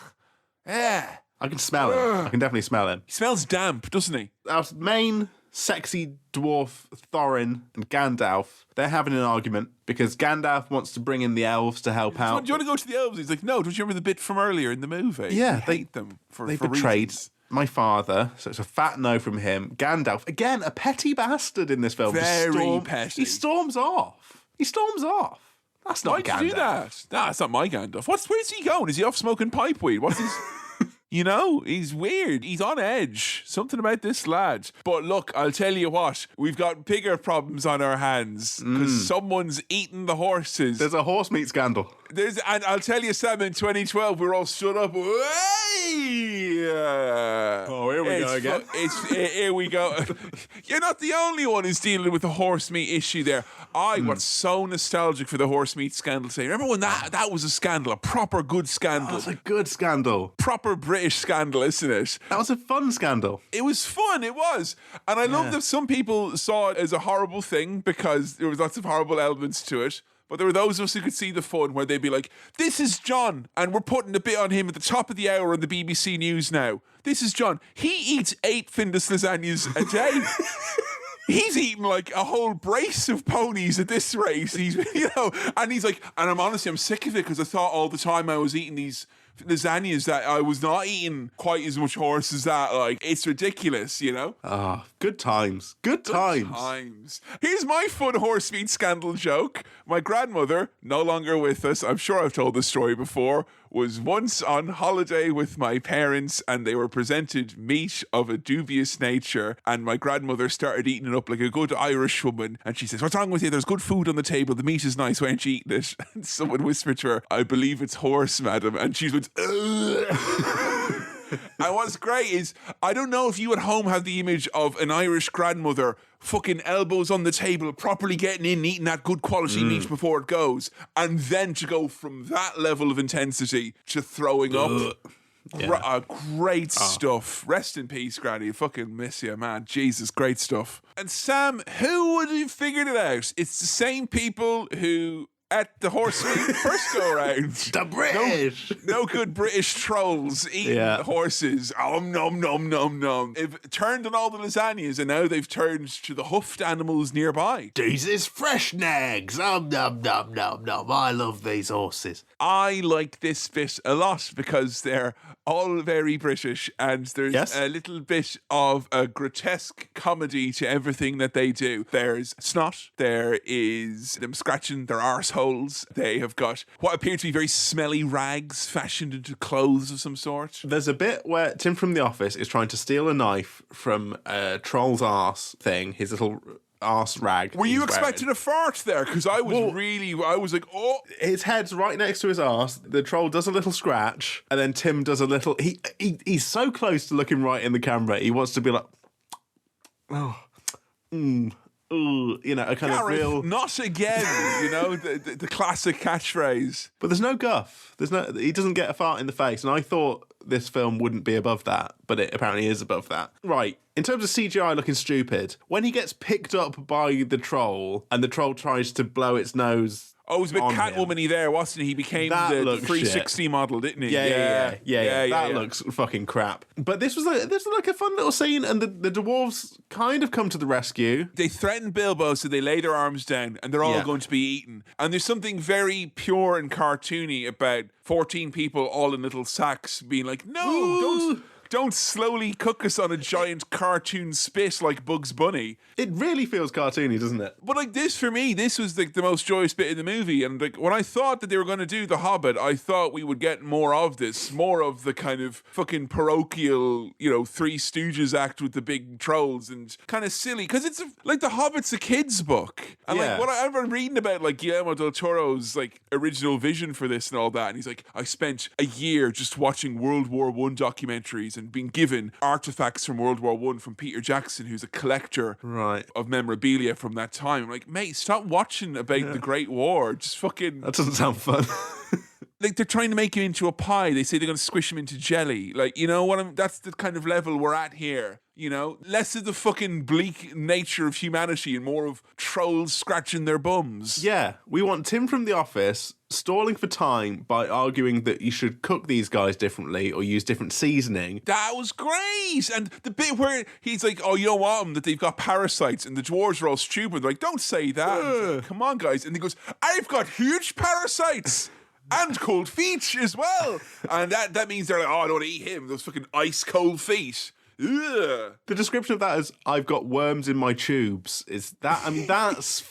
can smell him. I can definitely smell him. He smells damp, doesn't he? Our main sexy dwarf, Thorin, and Gandalf, they're having an argument because Gandalf wants to bring in the elves to help out. Do you want to go to the elves? He's like, no, don't you remember the bit from earlier in the movie? Yeah. They hate them they for betrayed reasons. My father, so it's a fat no from him. Gandalf, again, a petty bastard in this film. Very petty. He storms off. That's not Why'd Gandalf. you do that? Nah, that's not my Gandalf. Where's he going? Is he off smoking pipeweed? What's his... You know, he's weird. He's on edge. Something about this lad. But look, I'll tell you what. We've got bigger problems on our hands because someone's eaten the horses. There's a horse meat scandal. And I'll tell you, Sam, in 2012, we were all stood up. Here we go again. Here we go. You're not the only one who's dealing with the horse meat issue there. I was so nostalgic for the horse meat scandal today. Remember when that was a scandal, a proper good scandal? That was a good scandal. Proper British scandal, isn't it? That was a fun scandal. It was fun, it was. And I love that some people saw it as a horrible thing because there was lots of horrible elements to it. But there were those of us who could see the fun where they'd be like, this is John, and we're putting a bit on him at the top of the hour on the BBC News now. This is John. He eats 8 Findus lasagnas a day. He's eating like a whole brace of ponies at this rate. He's, and he's like, and I'm sick of it because I thought all the time I was eating these lasagnas that I was not eating quite as much horse as that. Like, it's ridiculous, you know? Good times. Good times. Here's my fun horse meat scandal joke. My grandmother, no longer with us, I'm sure I've told this story before, was once on holiday with my parents and they were presented meat of a dubious nature, and my grandmother started eating it up like a good Irish woman, and she says, what's wrong with you? There's good food on the table. The meat is nice. Why aren't you eating it? And someone whispered to her, I believe it's horse, madam. And she went, ugh. And what's great is, I don't know if you at home have the image of an Irish grandmother fucking elbows on the table, properly getting in, eating that good quality meat before it goes, and then to go from that level of intensity to throwing up. Great stuff. Rest in peace, Granny. Fucking miss you, man. Jesus, great stuff. And Sam, who would have figured it out? It's the same people who at the horse meat first go around. The British. No good British trolls eating horses. Nom nom nom nom. They've turned on all the lasagnas and now they've turned to the hoofed animals nearby. These is fresh nags. Nom nom nom nom nom. I love these horses. I like this bit a lot because they're all very British and there's a little bit of a grotesque comedy to everything that they do. There's snot, there is them scratching their arseholes, they have got what appear to be very smelly rags fashioned into clothes of some sort. There's a bit where Tim from The Office is trying to steal a knife from a troll's arse thing, his little arse rag. Were you expecting a fart there? Because I was like, oh. His head's right next to his arse. The troll does a little scratch, and then Tim does a little. He's so close to looking right in the camera. He wants to be like, ooh, you know, a kind Gareth, of real. Not again, you know, the classic catchphrase. But there's no guff. He doesn't get a fart in the face, and I thought this film wouldn't be above that, but it apparently is above that. Right. In terms of CGI looking stupid, when he gets picked up by the troll and the troll tries to blow its nose. Oh, it was a bit Catwoman-y there, wasn't he? He became the 360 model, didn't he? Yeah. That looks fucking crap. But this was like a fun little scene, and the dwarves kind of come to the rescue. They threaten Bilbo, so they lay their arms down, and they're all going to be eaten. And there's something very pure and cartoony about 14 people all in little sacks being like, no, don't slowly cook us on a giant cartoon spit like Bugs Bunny. It really feels cartoony, doesn't it? But like this, for me, this was like the most joyous bit in the movie. And like when I thought that they were going to do The Hobbit, I thought we would get more of this, more of the kind of fucking parochial, you know, Three Stooges act with the big trolls and kind of silly. Because it's like The Hobbit's a kid's book. And like what I've been reading about like Guillermo del Toro's like original vision for this and all that. And he's like, I spent a year just watching World War I documentaries and being given artifacts from World War I from Peter Jackson, who's a collector of memorabilia from that time. I'm like, mate, stop watching about the Great War. Just fucking... That doesn't sound fun. Like, they're trying to make him into a pie. They say they're going to squish him into jelly. Like, you know what that's the kind of level we're at here. You know, less of the fucking bleak nature of humanity and more of trolls scratching their bums. Yeah, we want Tim from The Office stalling for time by arguing that you should cook these guys differently or use different seasoning. That was great! And the bit where he's like, oh, you don't want them, that they've got parasites, and the dwarves are all stupid. They're like, don't say that. Like, come on, guys. And he goes, I've got huge parasites! And cold feet as well. And that means they're like, oh, I don't want to eat him. Those fucking ice cold feet. Ugh. The description of that is, I've got worms in my tubes. Is that? I mean, that's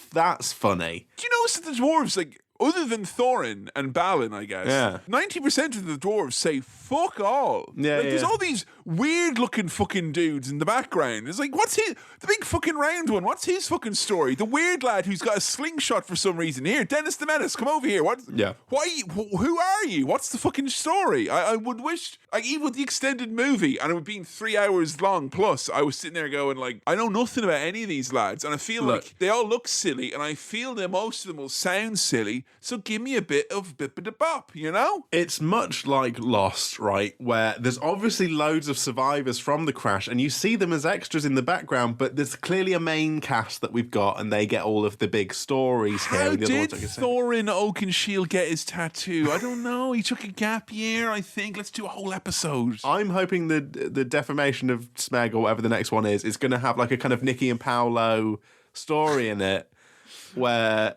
funny. Do you notice that the dwarves, like, other than Thorin and Balin, I guess, 90% of the dwarves say fuck all. There's all these weird looking fucking dudes in the background. It's like, what's the big fucking round one? What's his fucking story? The weird lad who's got a slingshot for some reason. Here, Dennis the Menace, come over here. Who are you? What's the fucking story? I would wish, like, even with the extended movie, and it would be 3 hours long plus, I was sitting there going, like, I know nothing about any of these lads, and I feel like they all look silly, and I feel that most of them will sound silly, so give me a bit of bip-a-da-bop, you know? It's much like Lost, right? Where there's obviously loads of survivors from the crash, and you see them as extras in the background, but there's clearly a main cast that we've got, and they get all of the big stories here. How did Thorin Oakenshield get his tattoo? I don't know. He took a gap year, I think. Let's do a whole episode. I'm hoping the defamation of Smeg, or whatever the next one is going to have like a kind of Nicky and Paolo story in it, where...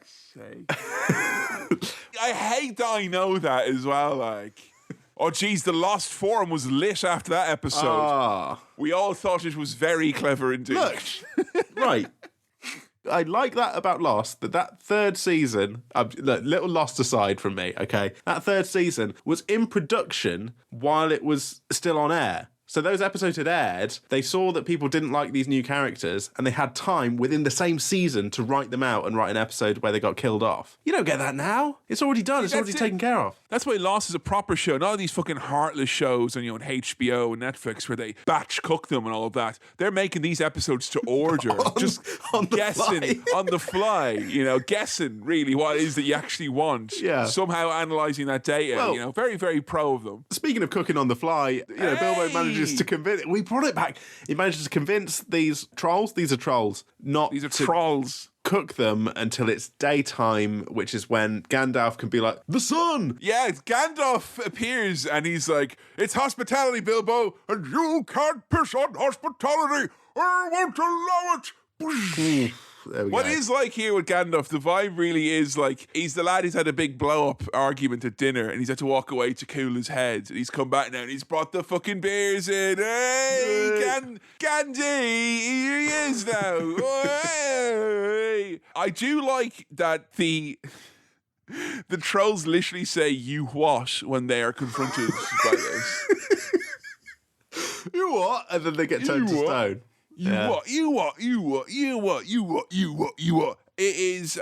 I hate that I know that as well, like... Oh, geez, the Lost Forum was lit after that episode. We all thought it was very clever indeed. Look, right. I like that about Lost, that third season, little Lost aside from me, okay? That third season was in production while it was still on air. So those episodes had aired, they saw that people didn't like these new characters, and they had time within the same season to write them out and write an episode where they got killed off. You don't get that now. It's already done. It's already taken care of. That's why Lost is a proper show. Not all these fucking heartless shows on, you know, on HBO and Netflix where they batch cook them and all of that. They're making these episodes to order. Just on the guessing fly. on the fly, you know, guessing really what it is that you actually want. Yeah. Somehow analysing that data, Well, you know, very, very pro of them. Speaking of cooking on the fly, you know, Bilbo manages to convince... We brought it back. He manages to convince these trolls. These are trolls. These are trolls. cook them until it's daytime, which is when Gandalf can be like, the sun! Yeah, Gandalf appears and he's like, it's hospitality, Bilbo, and you can't piss on hospitality. I won't allow it. There we What go. is like here with Gandalf, the vibe really is like, he's the lad who's had a big blow-up argument at dinner and he's had to walk away to cool his head. And he's come back now and he's brought the fucking beers in. Hey, Gandhi, here he is now. Hey. I do like that the trolls literally say, you what, when they are confronted by this. You what? And then they get turned to stone. You what? It is,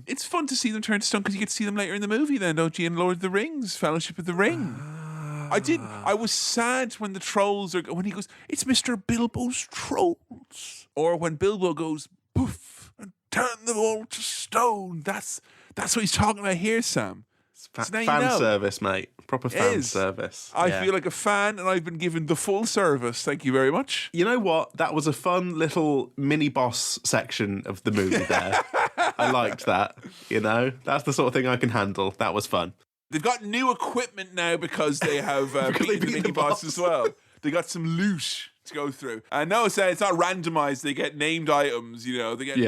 it's fun to see them turn to stone because you get to see them later in the movie then, don't you? In Lord of the Rings, Fellowship of the Ring. I was sad when the trolls when he goes, it's Mr. Bilbo's trolls. Or when Bilbo goes, poof, and turn them all to stone. That's what he's talking about here, Sam. Fan service, mate. Proper fan service. I feel like a fan and I've been given the full service. Thank you very much. You know what? That was a fun little mini boss section of the movie there. I liked that. You know, that's the sort of thing I can handle. That was fun. They've got new equipment now because they have beaten the mini boss as well. They got some loot to go through. And no, it's not randomized. They get named items, you know. They get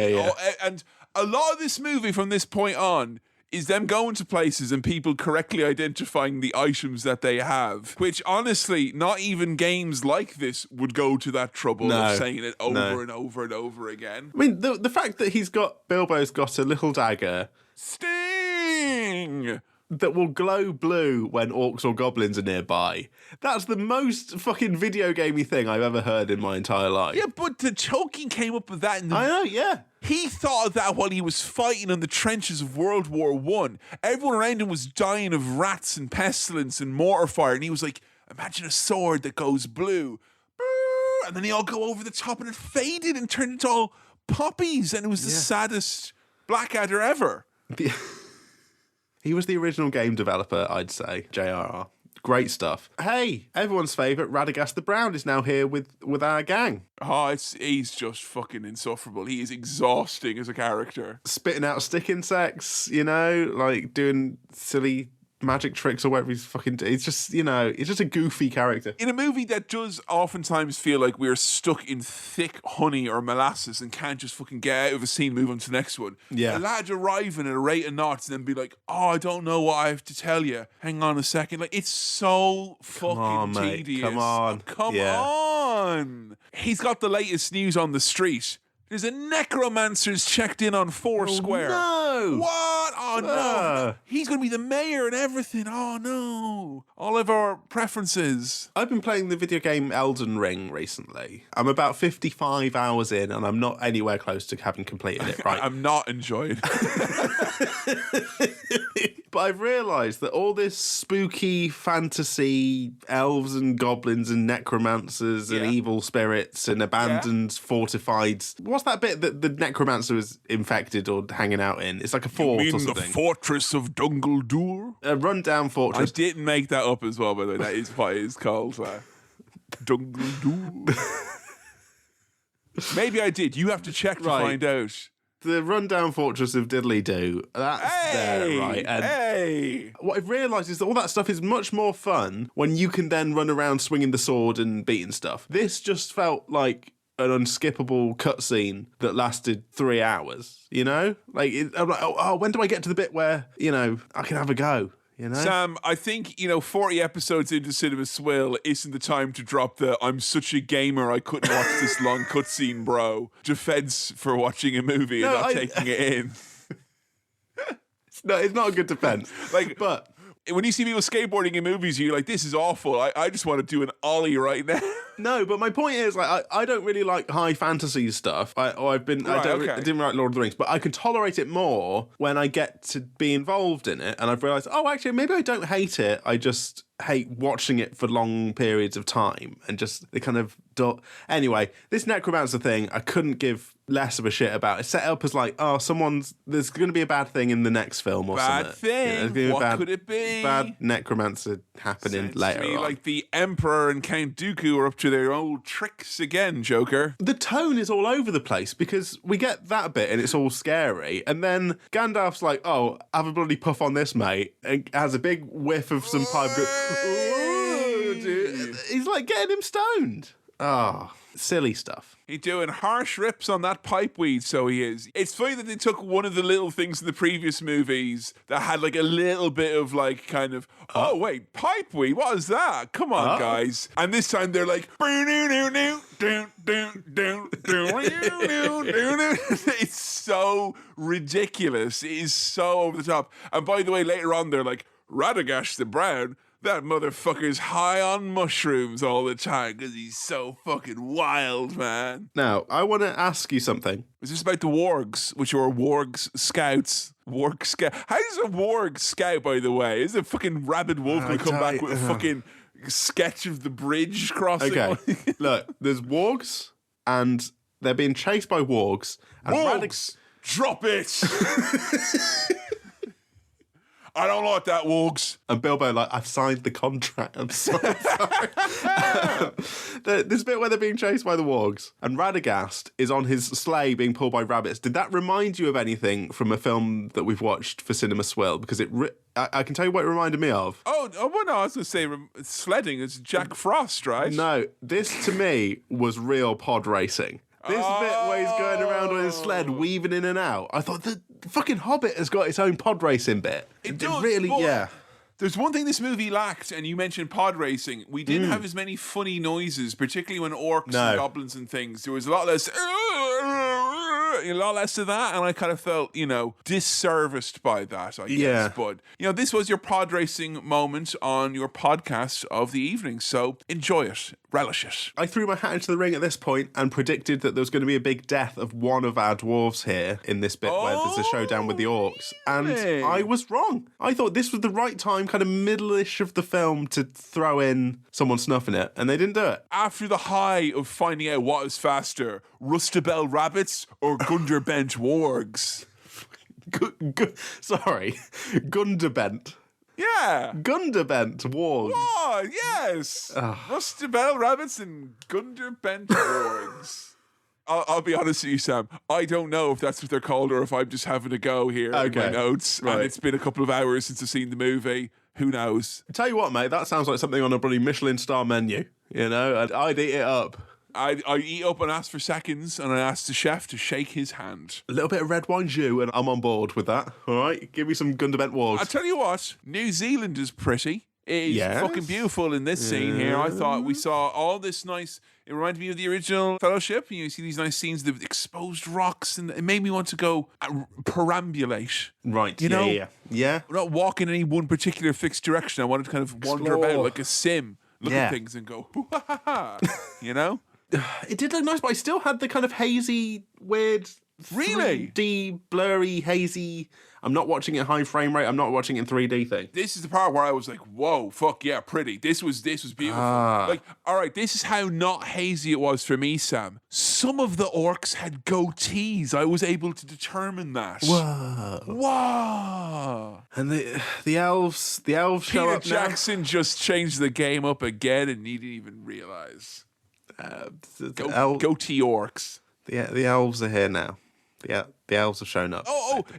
and a lot of this movie from this point on is them going to places and people correctly identifying the items that they have, which honestly, not even games like this would go to that trouble of saying it over and over and over again. I mean, the fact that Bilbo's got a little dagger. Sting! That will glow blue when orcs or goblins are nearby. That's the most fucking video gamey thing I've ever heard in my entire life. Yeah, but the Tolkien came up with that in the... I know, yeah. He thought of that while he was fighting in the trenches of World War I. Everyone around him was dying of rats and pestilence and mortar fire, and he was like, imagine a sword that goes blue. And then they all go over the top, and it faded and turned into all poppies, and it was the saddest Blackadder ever. He was the original game developer, I'd say, JRR. Great stuff. Hey, everyone's favourite Radagast the Brown is now here with our gang. Oh, he's just fucking insufferable. He is exhausting as a character. Spitting out stick insects, you know, like doing silly magic tricks or whatever he's fucking... It's just, you know, he's just a goofy character. In a movie that does oftentimes feel like we're stuck in thick honey or molasses and can't just fucking get out of a scene, move on to the next one. Yeah. A lad arriving at a rate of knots and then be like, oh, I don't know what I have to tell you. Hang on a second. Like, it's so fucking tedious. Come on. Come on. He's got the latest news on the street. There's a necromancer's checked in on Foursquare. No! What? Oh, no. He's going to be the mayor and everything. Oh, no. All of our preferences. I've been playing the video game Elden Ring recently. I'm about 55 hours in, and I'm not anywhere close to having completed it, right? I'm not enjoying it. But I've realised that all this spooky fantasy, elves and goblins and necromancers and evil spirits and abandoned fortified... What's that bit that the necromancer is infected or hanging out in? It's like a fort or something. The fortress of Dungledoor? A rundown fortress. I didn't make that up as well, by the way. That is what it is called. Dungledoor. Maybe I did. You have to check to find out. The rundown fortress of Diddly Doo. That's there, right? And what I've realised is that all that stuff is much more fun when you can then run around swinging the sword and beating stuff. This just felt like an unskippable cutscene that lasted 3 hours, you know? Like, I'm like, oh, when do I get to the bit where, you know, I can have a go? You know? Sam, I think, 40 episodes into Cinema Swill isn't the time to drop the I'm such a gamer I couldn't watch this long cutscene, bro. Defense for watching a movie and not taking it in. It's not a good defense. But when you see people skateboarding in movies, you're like, this is awful. I just want to do an ollie right now. No, but my point is, like, I don't really like high fantasy stuff. I didn't like Lord of the Rings, but I can tolerate it more when I get to be involved in it, and I've realised, oh, actually, maybe I don't hate it. I just hate watching it for long periods of time and just the kind of... Anyway, this necromancer thing, I couldn't give less of a shit about. It's set up as like, oh, there's going to be a bad thing in the next film or something. Bad thing? You know, what could it be? Bad necromancer happening later on. Like the Emperor and Count Dooku are up to their old tricks again, Joker. The tone is all over the place because we get that bit and it's all scary, and then Gandalf's like, oh, have a bloody puff on this, mate, and has a big whiff of some pipe. He's like getting him stoned. Oh, silly stuff. He's doing harsh rips on that pipe weed, so he is. It's funny that they took one of the little things in the previous movies that had like a little bit of like kind of, oh wait, pipe weed, what is that? Come on, guys. And this time they're like, it's so ridiculous. It is so over the top. And by the way, later on they're like, Radagast the Brown, that motherfucker's high on mushrooms all the time because he's so fucking wild, man. Now, I want to ask you something. Is this about the wargs, which are wargs scouts? Warg scout. How does a warg scout, by the way? Is a fucking rabid wolf going to come back with a fucking sketch of the bridge crossing? Okay, look, there's wargs, and they're being chased by wargs. And wargs! Drop it! I don't like that, wargs. And Bilbo, like, I've signed the contract. I'm so sorry. This bit where they're being chased by the wargs, and Radagast is on his sleigh being pulled by rabbits. Did that remind you of anything from a film that we've watched for Cinema Swill? Because I can tell you what it reminded me of. Oh well, no, I was going to say sledding is Jack Frost, right? No, this to me was real pod racing. This bit where he's going around on his sled, weaving in and out. I thought the fucking Hobbit has got its own pod racing bit. It does, really, yeah. There's one thing this movie lacked, and you mentioned pod racing. We didn't have as many funny noises, particularly when orcs and goblins and things. There was a lot less of that, and I kind of felt, disserviced by that, I guess. Yeah. But, this was your pod racing moment on your podcast of the evening, so enjoy it, relish it. I threw my hat into the ring at this point and predicted that there was going to be a big death of one of our dwarves here in this bit where there's a showdown with the orcs. And I was wrong. I thought this was the right time, kind of middle-ish of the film, to throw in someone snuffing it, and they didn't do it. After the high of finding out what is faster, Rustabel rabbits or Gunderbent wargs? Sorry, Gunderbent. Yeah. Gunderbent wargs. Oh, yes. Rustabel rabbits and Gunderbent wargs. I'll be honest with you, Sam. I don't know if that's what they're called or if I'm just having a go here in my notes. Right. And it's been a couple of hours since I've seen the movie. Who knows? Tell you what, mate, that sounds like something on a bloody Michelin star menu. I'd eat it up. I eat up and ask for seconds, and I asked the chef to shake his hand. A little bit of red wine jus, and I'm on board with that. All right, give me some Gunderbent wargs. I tell you what, New Zealand is pretty. It is fucking beautiful in this scene here. I thought we saw all this nice. It reminded me of the original Fellowship. You see these nice scenes of exposed rocks, and it made me want to go perambulate. Right, yeah. We're not walking in any one particular fixed direction. I wanted to kind of wander about like a sim, look at things and go, hoo ha ha ha. It did look nice, but I still had the kind of hazy, weird, 3D, blurry, hazy. I'm not watching it high frame rate. I'm not watching it in 3D thing. This is the part where I was like, whoa, fuck yeah, pretty. This was beautiful. Like, all right, this is how not hazy it was for me, Sam. Some of the orcs had goatees. I was able to determine that. Whoa. And the elves show Peter up Jackson just changed the game up again and he didn't even realize. Goatee orcs. The elves are here now. The elves have shown up.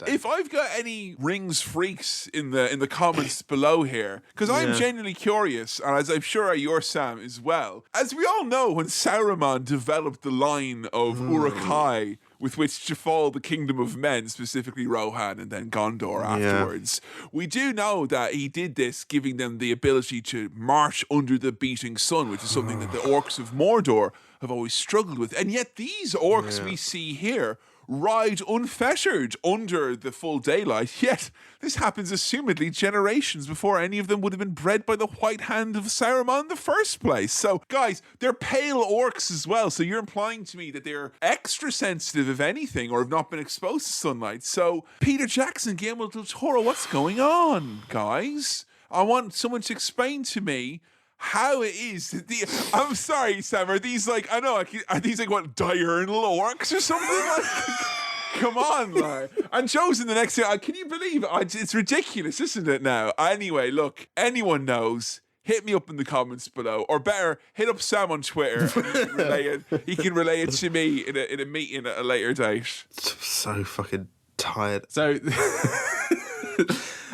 If I've got any rings freaks in the comments below here, because I'm genuinely curious, and as I'm sure you're, Sam, as well. As we all know, when Saruman developed the line of Uruk-hai with which to fall the kingdom of men, specifically Rohan and then Gondor afterwards, we do know that he did this, giving them the ability to march under the beating sun, which is something that the orcs of Mordor have always struggled with. And yet these orcs we see here ride unfettered under the full daylight, yet this happens assumedly generations before any of them would have been bred by the white hand of Saruman in the first place. So, guys, they're pale orcs as well, so you're implying to me that they're extra sensitive, if anything, or have not been exposed to sunlight. So, Peter Jackson, Guillermo del Toro, what's going on, guys? I want someone to explain to me how it is that I'm sorry, Sam, are these like, I know, are these like what, diurnal orcs or something? Like, come on, like. And Joe's in the next year. Can you believe it? It's ridiculous, isn't it now? Anyway, look, anyone knows, hit me up in the comments below. Or better, hit up Sam on Twitter. And he can relay it to me in a meeting at a later date. So fucking tired. So,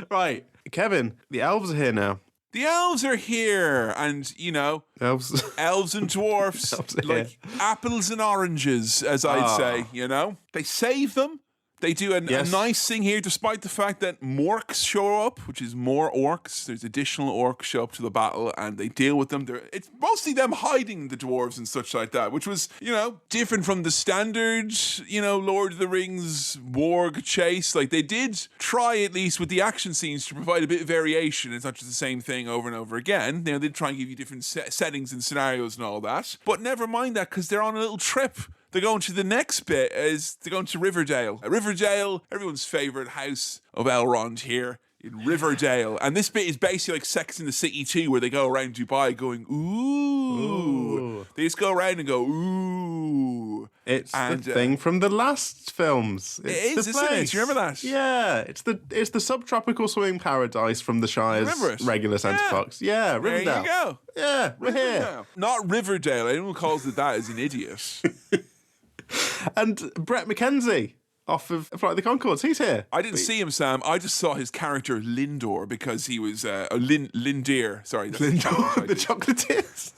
right, Kevin, the elves are here now. The elves are here, and, you know, elves and dwarfs, like apples and oranges, as I'd say, you know? They save them. They do a nice thing here, despite the fact that morks show up, which is more orcs. There's additional orcs show up to the battle, and they deal with them. It's mostly them hiding the dwarves and such like that, which was, you know, different from the standard, you know, Lord of the Rings warg chase. Like, they did try, at least with the action scenes, to provide a bit of variation. It's not just the same thing over and over again. You know, they try and give you different settings and scenarios and all that. But never mind that, because they're on a little trip. They're going to the next bit, they're going to Riverdale. Riverdale, everyone's favourite house of Elrond here in Riverdale. And this bit is basically like Sex in the City 2, where they go around Dubai going, ooh. They just go around and go, ooh. It's the thing from the last films. It is, isn't it? Do you remember that? Yeah, it's the subtropical swimming paradise from the Shire's regular centre box. Yeah, Riverdale. There you go. Yeah, we're here. Not Riverdale. Anyone who calls it that is an idiot. And Brett McKenzie off of Flight of the Conchords, he's here. I didn't see him, Sam. I just saw his character Lindor because he was Lindeer. Sorry, that's Lindor, the chocolatiers.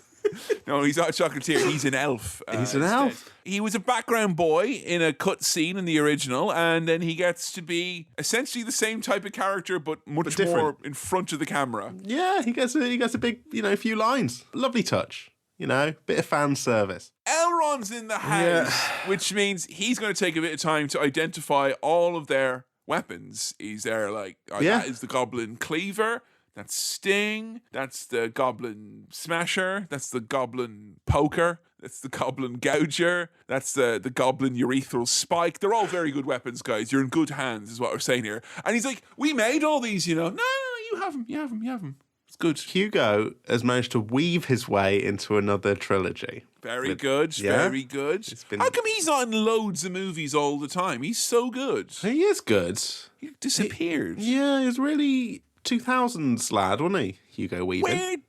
No, he's not a chocolatier. He's an elf. He's an elf. He was a background boy in a cut scene in the original, and then he gets to be essentially the same type of character, but much more in front of the camera. Yeah, he gets a big, you know, few lines. Lovely touch. You know, bit of fan service. Elrond's in the house, which means he's going to take a bit of time to identify all of their weapons. He's there like, that is the goblin cleaver, that's Sting, that's the goblin smasher, that's the goblin poker, that's the goblin gouger, that's the goblin urethral spike. They're all very good weapons, guys. You're in good hands, is what we're saying here. And he's like, we made all these, you know. No, you have them. It's good. Hugo has managed to weave his way into another trilogy. Very good. How come he's not in loads of movies all the time? He's so good. He is good. He disappeared. He was really 2000s lad, wasn't he? Hugo Weaving.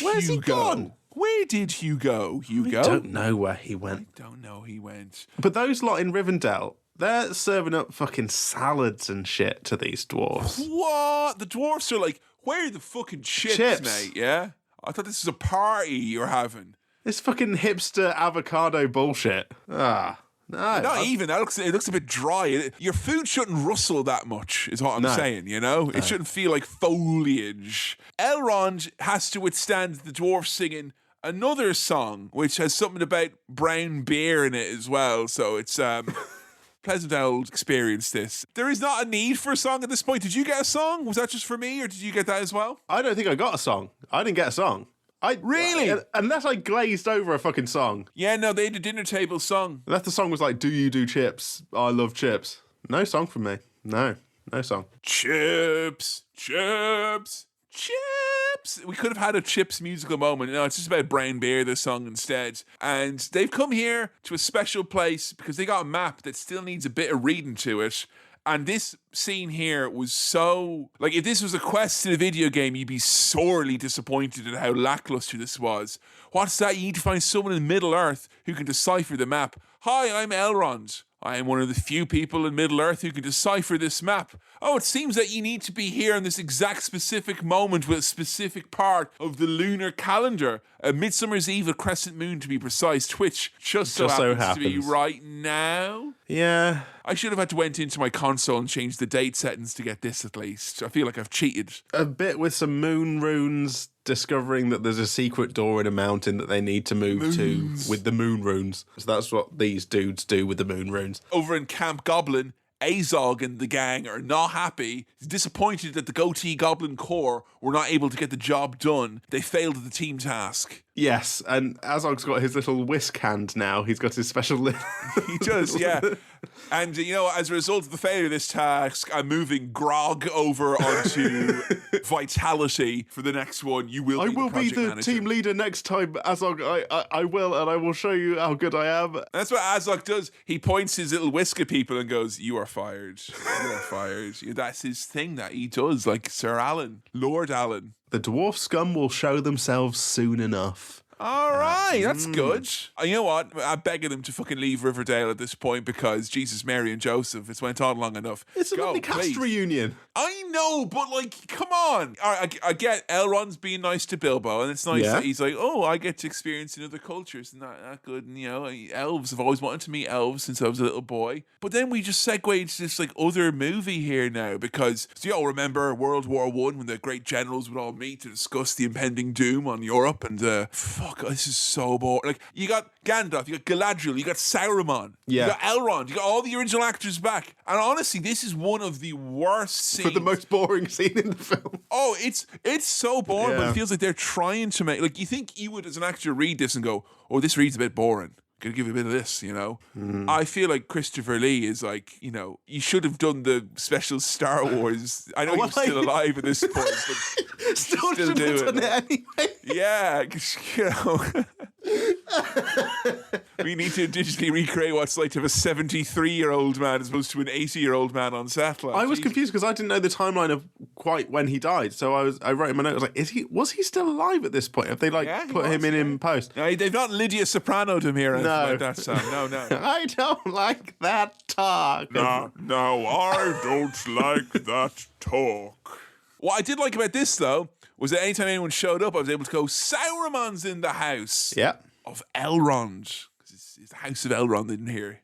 Where's he gone? Where did Hugo? I don't know where he went. But those lot in Rivendell, they're serving up fucking salads and shit to these dwarves. What? The dwarves are like, where are the fucking chips, mate? Yeah? I thought this was a party you're having. This fucking hipster avocado bullshit. No. Not even. It looks a bit dry. Your food shouldn't rustle that much, is what I'm saying, you know? It shouldn't feel like foliage. Elrond has to withstand the dwarf singing another song, which has something about brown beer in it as well. So it's pleasant old experience, this. There is not a need for a song at this point. Did you get a song? Was that just for me, or did you get that as well? I don't think I got a song. I didn't get a song. Really? Unless I glazed over a fucking song. Yeah, no, they had a dinner table song. Unless the song was like, do you do chips? I love chips. No song from me. No song. Chips. We could have had a Chips musical moment. No, it's just about brown beer, this song instead. And they've come here to a special place because they got a map that still needs a bit of reading to it. And this scene here was so... Like, if this was a quest in a video game, you'd be sorely disappointed at how lackluster this was. What's that? You need to find someone in Middle-earth who can decipher the map. Hi, I'm Elrond. I am one of the few people in Middle-earth who can decipher this map. Oh, it seems that you need to be here on this exact specific moment with a specific part of the lunar calendar. A Midsummer's Eve, a crescent moon to be precise, which just so happens to be right now. Yeah. I should have had to went into my console and change the date settings to get this at least. I feel like I've cheated. A bit with some moon runes, discovering that there's a secret door in a mountain that they need to move to with the moon runes. So that's what these dudes do with the moon runes. Over in Camp Goblin, Azog and the gang are not happy. He's disappointed that the Goatee Goblin Corps were not able to get the job done. They failed at the team task. Yes, and Azog's got his little whisk hand now. He's got his special... He does, yeah. And, as a result of the failure of this task, I'm moving Grog over onto Vitality for the next one. You will I be will the be project the manager. team leader next time, Azog. I will, and I will show you how good I am. That's what Azog does. He points his little whisk at people and goes, "You are fired. You are fired." That's his thing that he does, like Sir Alan, Lord Alan. The dwarf scum will show themselves soon enough. All right, that's good. You know what? I'm begging them to fucking leave Riverdale at this point because Jesus, Mary, and Joseph, it's went on long enough. It's a lovely cast reunion. I know, but come on. I get Elrond's being nice to Bilbo, and it's nice that he's like, oh, I get to experience in other cultures, and that good. And, elves, I've always wanted to meet elves since I was a little boy. But then we just segue into this other movie here now because, so you all remember World War I when the great generals would all meet to discuss the impending doom on Europe, and fuck, this is so boring. Like, you got Gandalf, you got Galadriel, you got Sauron, you got Elrond, you got all the original actors back. And honestly, this is one of the worst scenes. For the most boring scene in the film. Oh, it's so boring, but it feels like they're trying to make... Like, you think you would, as an actor, read this and go, oh, this reads a bit boring. Gonna give you a bit of this, I feel like Christopher Lee is like, you should have done the special Star Wars. I know you're still alive at this point, but still should have done it anyway. Yeah, we need to digitally recreate what it's like to have a 73-year-old man as opposed to an 80-year-old man on satellite. I was confused because I didn't know the timeline of quite when he died. So I wrote in my note, I was like, was he still alive at this point? Have they put him in post? No, they've not Lydia Soprano'd him here. No. Like that, Sam. No. I don't like that talk. No, I don't like that talk. What I did like about this, though, was that anytime anyone showed up, I was able to go, Sauron's in the house of Elrond. It's the house of Elrond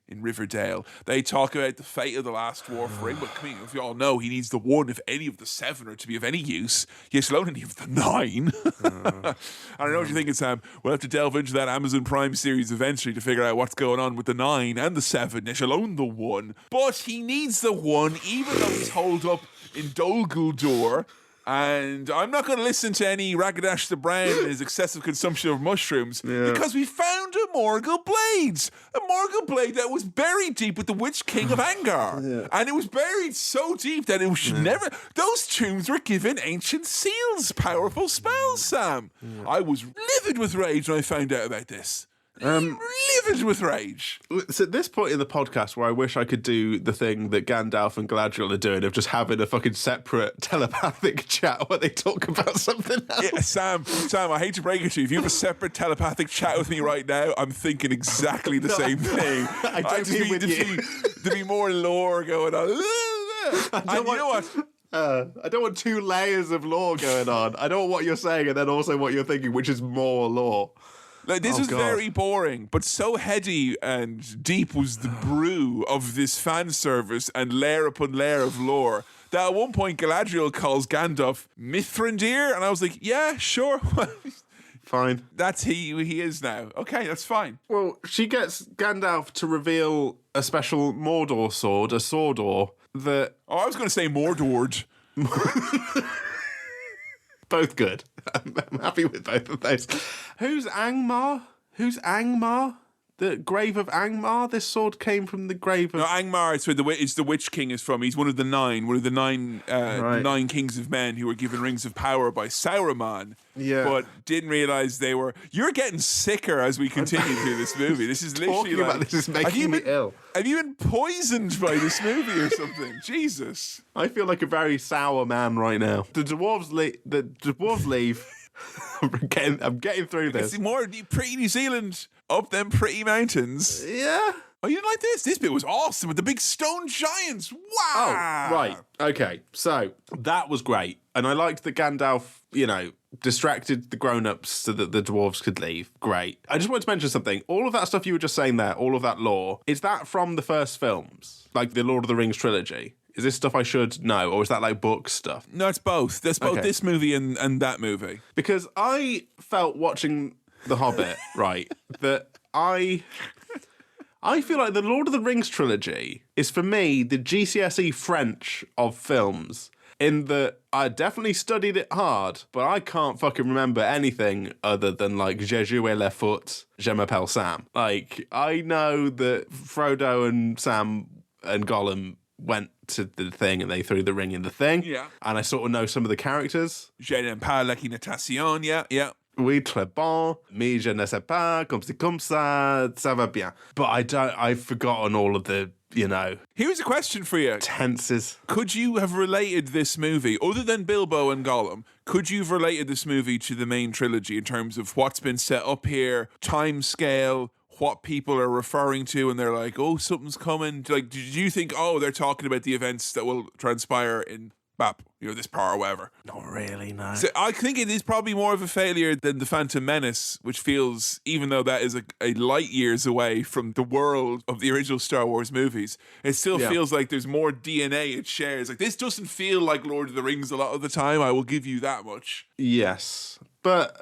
in Riverdale. They talk about the fate of the last dwarf ring, but if you all know, he needs the one if any of the 7 are to be of any use. Yes, alone any of the 9. I don't know what you're thinking, Sam. We'll have to delve into that Amazon Prime series eventually to figure out what's going on with the 9 and the 7, let alone the 1. But he needs the 1, even though he's holed up in Dol Guldur. And I'm not going to listen to any Ragadash the Brown and his excessive consumption of mushrooms because we found a Morgul blade. A Morgul blade that was buried deep with the Witch King of Angar. And it was buried so deep that it should never... Those tombs were given ancient seals, powerful spells, Sam. I was livid with rage when I found out about this. Livid with rage. It's at this point in the podcast where I wish I could do the thing that Gandalf and Galadriel are doing of just having a fucking separate telepathic chat where they talk about something else. Yeah, Sam, I hate to break it to you. If you have a separate telepathic chat with me right now, I'm thinking exactly the same thing. I don't mean with you. There'd be more lore going on. You know what? I don't want 2 layers of lore going on. I don't want what you're saying and then also what you're thinking, which is more lore. Like, this was very boring, but so heady and deep was the brew of this fan service and layer upon layer of lore that at one point Galadriel calls Gandalf Mithrandir, and I was like, yeah, sure. Fine. That's who he is now. Okay, that's fine. Well, she gets Gandalf to reveal a special Mordor sword, a Sordor, that... Oh, I was going to say Mordord. Both good. I'm happy with both of those. Who's Angmar? The grave of Angmar? This sword came from the grave of... No, Angmar, it's where the Witch King is from. He's one of the 9 9 kings of men who were given rings of power by Sauron. Yeah. But didn't realise they were... You're getting sicker as we continue through this movie. This is literally Talking about this is making me ill. Have you been poisoned by this movie or something? Jesus. I feel like a very sour man right now. The dwarves leave. I'm getting through this. It's more pretty New Zealand up them pretty mountains. Yeah. Oh, you didn't like this? This bit was awesome with the big stone giants. Wow. Oh, right. Okay. So that was great. And I liked that Gandalf, distracted the grown-ups so that the dwarves could leave. Great. I just wanted to mention something. All of that stuff you were just saying there, all of that lore, is that from the first films? Like the Lord of the Rings trilogy? Is this stuff I should know, or is that like book stuff? No, it's both. There's both this movie and that movie. Because I felt watching The Hobbit, right, that I feel like the Lord of the Rings trilogy is, for me, the GCSE French of films. in that I definitely studied it hard, but I can't fucking remember anything other than like J'ai joué le foot, je m'appelle Sam. Like, I know that Frodo and Sam and Gollum went to the thing and they threw the ring in the thing. Yeah. And I sort of know some of the characters. Je n'aime pas l'équitation, yeah. Oui, très bon. Mais je ne sais pas, comme ça, ça va bien. But I've forgotten all of the, Here's a question for you. tenses. Could you have related this movie, other than Bilbo and Gollum, could you have related this movie to the main trilogy in terms of what's been set up here, time scale, what people are referring to, and they're like, oh, something's coming? Like, did you think, oh, they're talking about the events that will transpire in BAP, this part or whatever? Not really, no. So I think it is probably more of a failure than The Phantom Menace, which feels, even though that is a light years away from the world of the original Star Wars movies, it still feels like there's more DNA it shares. Like, this doesn't feel like Lord of the Rings a lot of the time, I will give you that much. Yes. But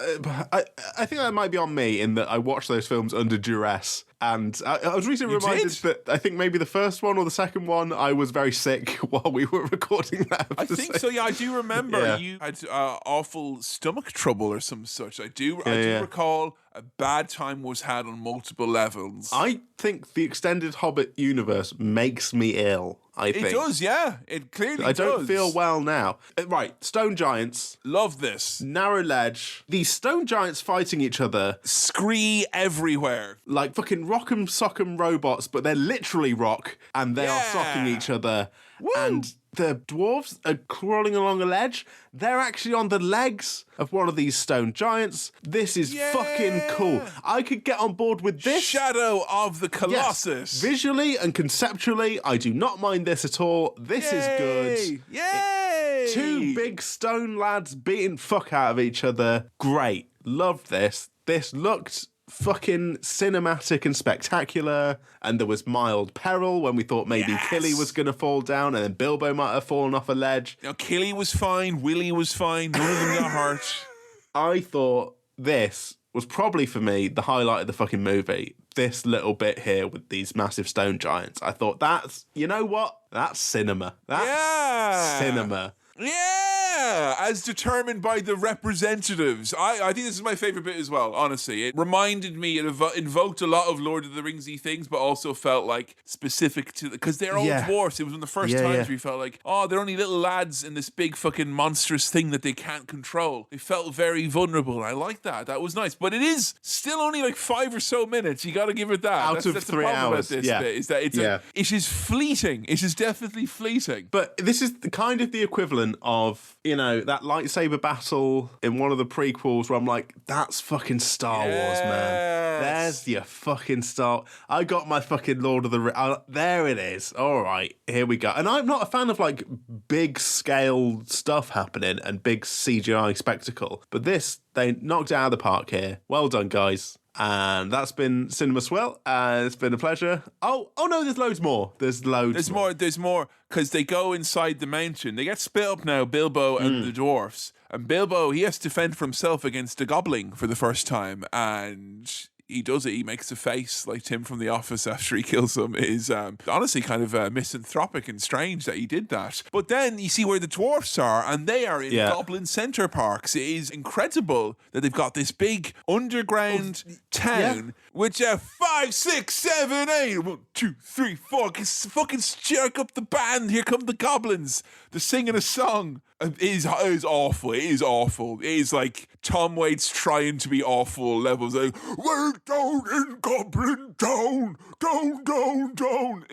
I think that might be on me in that I watched those films under duress. And I was recently reminded that I think maybe the first one or the second one, I was very sick while we were recording that episode. I think so, yeah. I do remember you had awful stomach trouble or some such. I do recall a bad time was had on multiple levels. I think the extended Hobbit universe makes me ill. I think. It does, yeah. It clearly does. I don't feel well now. Right, stone giants. Love this. Narrow ledge. These stone giants fighting each other. Scree everywhere. Like fucking rock'em sock'em robots, but they're literally rock, and they are socking each other. Woo! And the dwarves are crawling along a ledge. They're actually on the legs of one of these stone giants. This is fucking cool. I could get on board with this. Shadow of the Colossus. Yes. Visually and conceptually, I do not mind this at all. This is good. Yay! Two big stone lads beating fuck out of each other. Great. Loved this. This looked fucking cinematic and spectacular, and there was mild peril when we thought maybe Killy was going to fall down, and then Bilbo might have fallen off a ledge. Now, Killy was fine, Willy was fine, none of them got hurt. I thought this was probably, for me, the highlight of the fucking movie. This little bit here with these massive stone giants. I thought that's, you know what? That's cinema. That's cinema. Yeah, as determined by the representatives. I think this is my favourite bit as well, honestly. It reminded me, it invoked a lot of Lord of the Ringsy things, but also felt like specific to, because they're all dwarfs. It was one of the first times we felt like, oh, they're only little lads in this big fucking monstrous thing that they can't control. They felt very vulnerable. I like that. That was nice. But it is still only like 5 or so minutes. You got to give it that. That's the 3 problem hours. About this bit, is that it is fleeting. It is definitely fleeting. But this is kind of the equivalent of, that lightsaber battle in one of the prequels where I'm like, that's fucking Star Wars, man. There's your fucking Star. I got my fucking Lord of the there it is. All right, here we go. And I'm not a fan of like big scale stuff happening and big CGI spectacle, but this, they knocked it out of the park here. Well done, guys. And that's been Cinema Swill. It's been a pleasure. Oh no, there's loads more. There's more. There's more, because they go inside the mountain. They get split up now, Bilbo and the dwarfs. And Bilbo, he has to fend for himself against a goblin for the first time. And he does it. He makes a face like Tim from The Office after he kills him. It is honestly kind of misanthropic and strange that he did that. But then you see where the dwarfs are, and they are in Goblin Center Parks. It is incredible that they've got this big underground town with 5, 6, 7, 8, 1, 2, 3, 4. Fucking jerk up the band. Here come the goblins. They're singing a song. It is awful. It is awful. It is like Tom Waits trying to be awful levels. Like, we're down in Goblin Town. Down.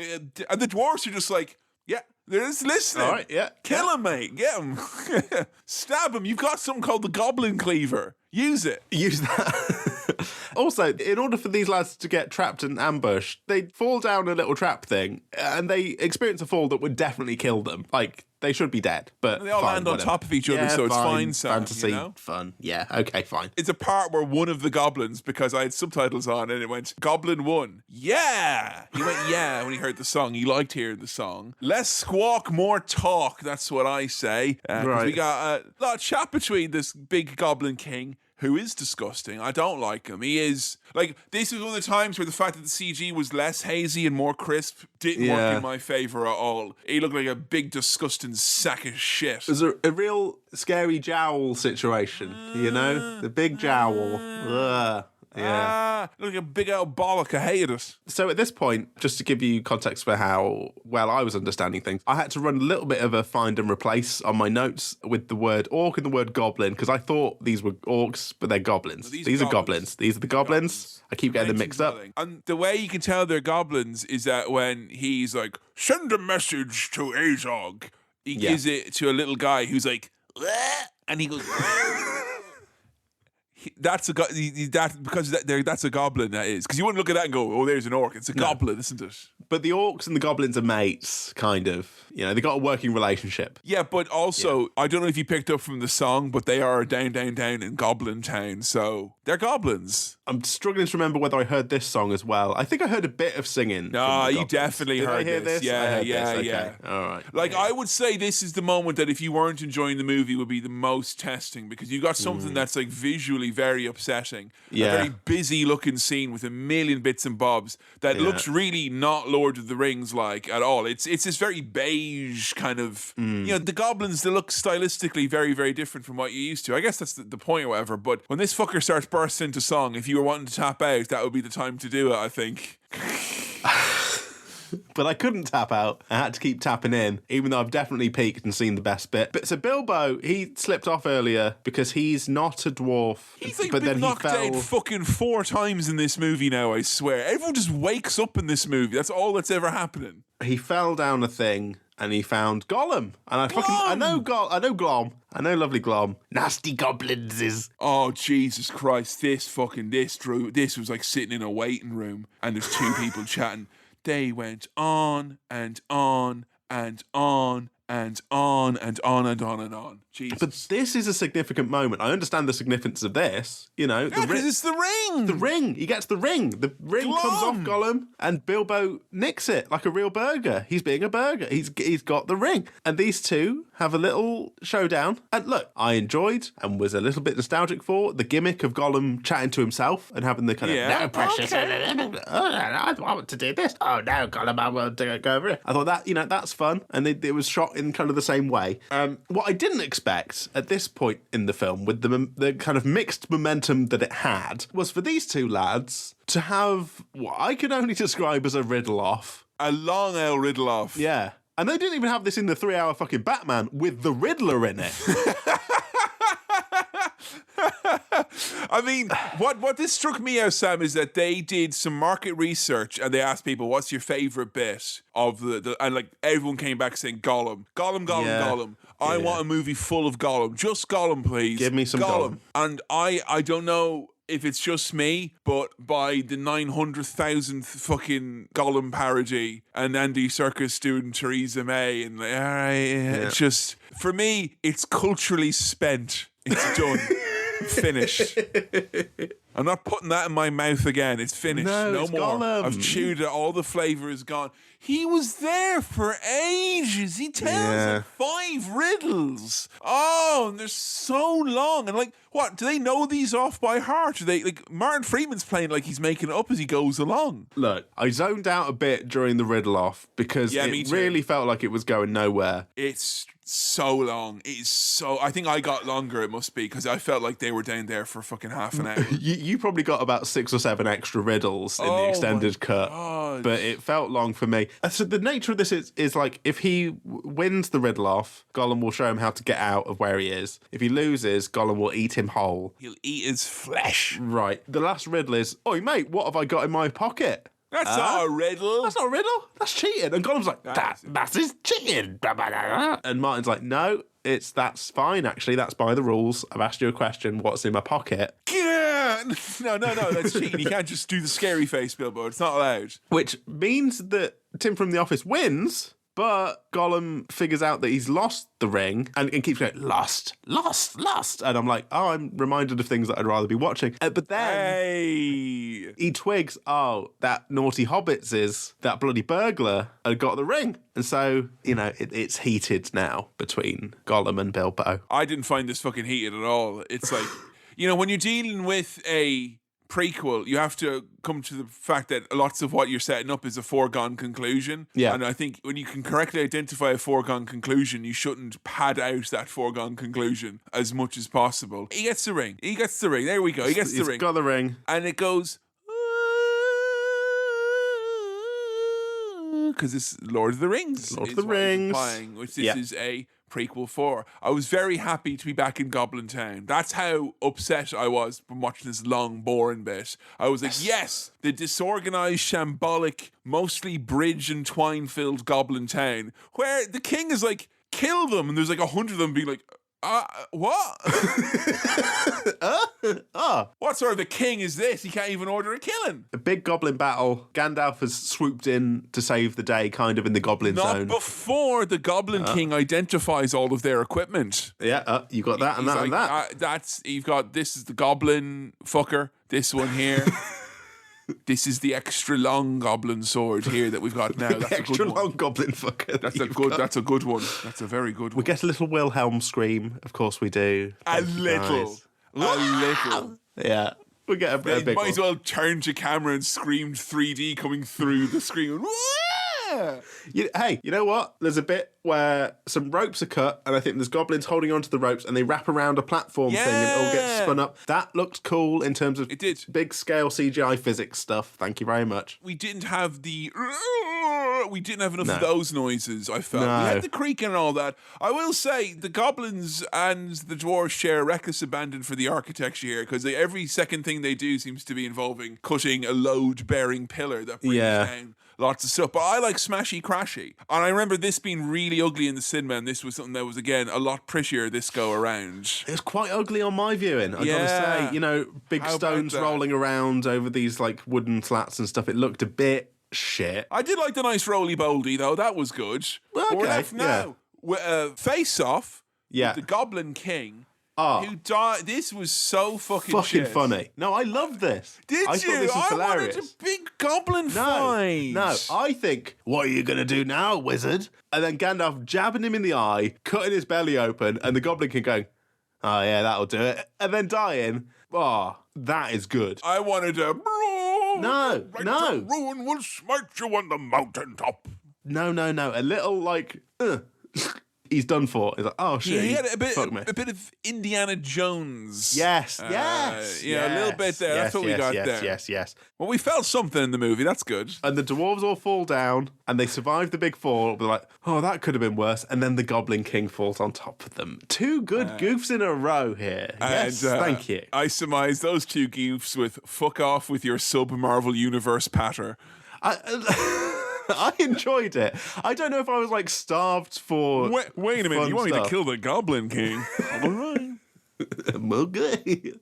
And the dwarves are just like, they're just listening. All right, Kill him, mate. Get him. Stab him. You've got something called the Goblin Cleaver. Use it. Use that. Also, in order for these lads to get trapped and ambushed, they fall down a little trap thing, and they experience a fall that would definitely kill them. Like, they should be dead, but they all land on top of each other, so it's fine. Fantasy, you know? fun. Yeah, okay, fine. It's a part where one of the goblins, because I had subtitles on, and it went, Goblin 1. Yeah! He went, yeah, when he heard the song. He liked hearing the song. Less squawk, more talk. That's what I say. Right. We got a lot of chat between this big Goblin King who is disgusting. I don't like him. He is, like, this is one of the times where the fact that the CG was less hazy and more crisp didn't work in my favour at all. He looked like a big, disgusting sack of shit. It was a real scary jowl situation, you know? The big jowl. Ugh. Yeah. Look like a big old bollock. I hated it. So at this point, just to give you context for how well I was understanding things, I had to run a little bit of a find and replace on my notes with the word orc and the word goblin, because I thought these were orcs, but they're goblins. No, these are goblins. These are the goblins. I keep getting them mixed up. And the way you can tell they're goblins is that when he's like, send a message to Azog, he gives it to a little guy who's like, "Bleh," and he goes, that's a that's a goblin, that is, because you wouldn't look at that and go, oh, there's an orc. It's a goblin, isn't it? But the orcs and the goblins are mates, kind of. You know, they got a working relationship. Yeah, but also, I don't know if you picked up from the song, but they are down, down, down in Goblin Town, so they're goblins. I'm struggling to remember whether I heard this song as well. I think I heard a bit of singing. No, you definitely heard this. Yeah, Okay. All right. Like, I would say this is the moment that if you weren't enjoying the movie would be the most testing, because you got something that's like visually very upsetting. Yeah. A very busy looking scene with a million bits and bobs that looks really not Lord of the Rings like at all. It's this very beige kind of, you know, the goblins, they look stylistically very, very different from what you're used to. I guess that's the point or whatever, but when this fucker starts bursting into song, if you were wanting to tap out, that would be the time to do it, I think. But I couldn't tap out. I had to keep tapping in, even though I've definitely peeked and seen the best bit. But so Bilbo, he slipped off earlier because he's not a dwarf. He's like been knocked out fucking 4 times in this movie now, I swear. Everyone just wakes up in this movie. That's all that's ever happening. He fell down a thing and he found Gollum. And I know Glom. I know lovely Glom. Nasty goblins is. Oh, Jesus Christ. This was like sitting in a waiting room and there's 2 people chatting. They went on and on and on and on and on and on and on. Jesus. But this is a significant moment. I understand the significance of this. You know, because it's the ring. The ring. He gets the ring. The ring comes off Gollum, and Bilbo nicks it like a real burger. He's being a burger. He's got the ring, and these two have a little showdown. And look, I enjoyed and was a little bit nostalgic for the gimmick of Gollum chatting to himself and having the kind of no precious. Okay. Oh, I want to do this. Oh no, Gollum, I want to go over it. I thought that that's fun, and it was shot in kind of the same way. What I didn't expect at this point in the film, with the kind of mixed momentum that it had, was for these two lads to have what I can only describe as a riddle off. A long old riddle off. Yeah. And they didn't even have this in the 3-hour fucking Batman with the Riddler in it. I mean, what this struck me out, Sam, is that they did some market research and they asked people, what's your favourite bit of the and like everyone came back saying Gollum. Gollum. I want a movie full of Gollum. Just Gollum, please. Give me some Gollum. And I don't know if it's just me, but by the 900,000th fucking Gollum parody and Andy Serkis doing Theresa May, and like, all right, it's just, for me, it's culturally spent. It's done. Finished. I'm not putting that in my mouth again. It's finished. No it's more. Gollum. I've chewed it. All the flavour is gone. He was there for ages. He tells like 5 riddles. Oh, and they're so long. And like, what? Do they know these off by heart? Do they, like, Martin Freeman's playing like he's making it up as he goes along. Look, I zoned out a bit during the riddle off because it really felt like it was going nowhere. It's so long. It's so, I think I got longer, it must be, because I felt like they were down there for fucking half an hour. You probably got about 6 or 7 extra riddles in the extended cut. God. But it felt long for me. So the nature of this is like, if he wins the riddle off, Gollum will show him how to get out of where he is. If he loses, Gollum will eat him whole. He'll eat his flesh. Right. The last riddle is, oi mate, what have I got in my pocket? That's not a riddle. That's not a riddle. That's cheating. And Gollum's like, that is cheating. And Martin's like, no, that's fine, actually. That's by the rules. I've asked you a question. What's in my pocket? Yeah. No, that's cheating. You can't just do the scary face, Bilbo. It's not allowed. Which means that Tim from The Office wins, but Gollum figures out that he's lost the ring and keeps going, lost. And I'm like, oh, I'm reminded of things that I'd rather be watching. But then he twigs, oh, that naughty Hobbits is that bloody burglar had got the ring. And so, you know, it's heated now between Gollum and Bilbo. I didn't find this fucking heated at all. It's like, You know, when you're dealing with a prequel, you have to come to the fact that lots of what you're setting up is a foregone conclusion. Yeah. And I think when you can correctly identify a foregone conclusion, you shouldn't pad out that foregone conclusion as much as possible. He gets the ring. There we go. He gets the ring. He's got the ring. And it goes... because it's Lord of the Rings. Lord of the Rings. Implying, which this is a prequel for. I was very happy to be back in Goblin Town. That's how upset I was from watching this long, boring bit. I was like, yes, the disorganized, shambolic, mostly bridge and twine-filled Goblin Town, where the king is like, kill them, and there's like 100 of them being like, what? What sort of a king is this? He can't even order a killing. A big goblin battle. Gandalf has swooped in to save the day, kind of in the goblin zone. Not before the Goblin King identifies all of their equipment. Yeah, you got that and that and that. That's you've got. This is the goblin fucker. This one here. This is the extra long goblin sword here that we've got now. That's extra a good long one. goblin fucker. That's a good. That's a good one. That's a very good one. We get a little Wilhelm scream. Of course we do. A Thank you, little. guys. A little. Yeah. We get a big Might one. as well turn to camera and screamed 3D coming through the screen. Hey, you know what? There's a bit where some ropes are cut, and I think there's goblins holding onto the ropes, and they wrap around a platform thing, and it all gets spun up. That looked cool in terms of It did. big scale CGI physics stuff. Thank you very much. We didn't have enough of those noises, I felt. No. We had the creaking and all that. I will say the goblins and the dwarves share reckless abandon for the architecture here, because every second thing they do seems to be involving cutting a load-bearing pillar that brings down lots of stuff. But I like smashy crashy. And I remember this being really ugly in the cinema, and this was something that was, again, a lot prettier this go around. It was quite ugly on my viewing, I gotta say. You know, big stones rolling around over these like wooden slats and stuff. It looked a bit shit. I did like the nice roly-boldy, though. That was good. Well, okay, We're left now. Face Off with the Goblin King. Who died? This was so fucking shit. funny. No, I loved this. Did I you? thought this was hilarious. Wanted a big goblin fight. No, I think, what are you going to do now, wizard? And then Gandalf jabbing him in the eye, cutting his belly open, and the Goblin King going, oh yeah, that'll do it. And then dying. Oh, that is good. I wanted a... No. Ruin will smite you on the mountaintop. No. A little like... He's done for. He's like, oh shit. He had a bit of Indiana Jones. Yes. A little bit there. That's what we got there. Yes. Well, we felt something in the movie. That's good. And the dwarves all fall down, and they survive the big fall. They're like, oh, that could have been worse. And then the Goblin King falls on top of them. Two good goofs in a row here. Yes, thank you. I surmise those two goofs with fuck off with your sub-Marvel Universe patter. I enjoyed it. I don't know if I was like starved for. Wait a minute, you want me to kill the Goblin King? All right. Okay.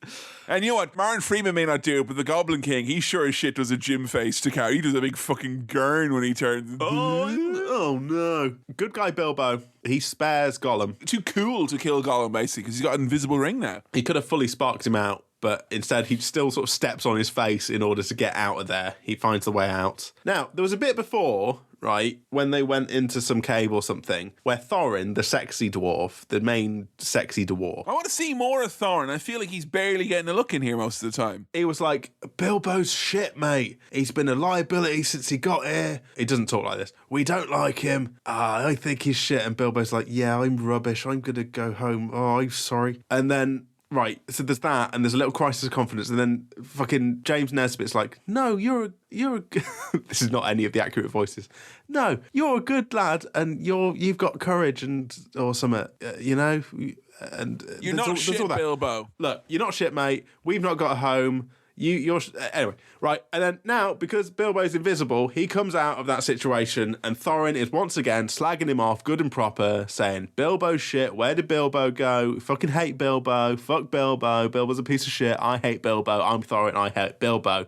And you know what? Martin Freeman may not do it, but the Goblin King, he sure as shit does a gym face to carry. He does a big fucking gurn when he turns. Oh no. Good guy Bilbo. He spares Gollum. Too cool to kill Gollum, basically, because he's got an invisible ring now. He could have fully sparked him out, but instead he still sort of steps on his face in order to get out of there. He finds the way out. Now, there was a bit before, right, when they went into some cave or something, where Thorin, the sexy dwarf, the main sexy dwarf... I want to see more of Thorin. I feel like he's barely getting a look in here most of the time. He was like, Bilbo's shit, mate. He's been a liability since he got here. He doesn't talk like this. We don't like him. I think he's shit. And Bilbo's like, yeah, I'm rubbish. I'm going to go home. Oh, I'm sorry. And then... Right, so there's that, and there's a little crisis of confidence, and then fucking James Nesbitt's like, no, you're a this is not any of the accurate voices. No, you're a good lad, and you've got courage and or something, you know. And you're not shit, Bilbo. Look, you're not shit, mate. We've not got a home. You're anyway, right? And then now, because Bilbo's invisible, he comes out of that situation, and Thorin is once again slagging him off, good and proper, saying Bilbo's shit. Where did Bilbo go? Fucking hate Bilbo. Fuck Bilbo. Bilbo's a piece of shit. I hate Bilbo. I'm Thorin. I hate Bilbo.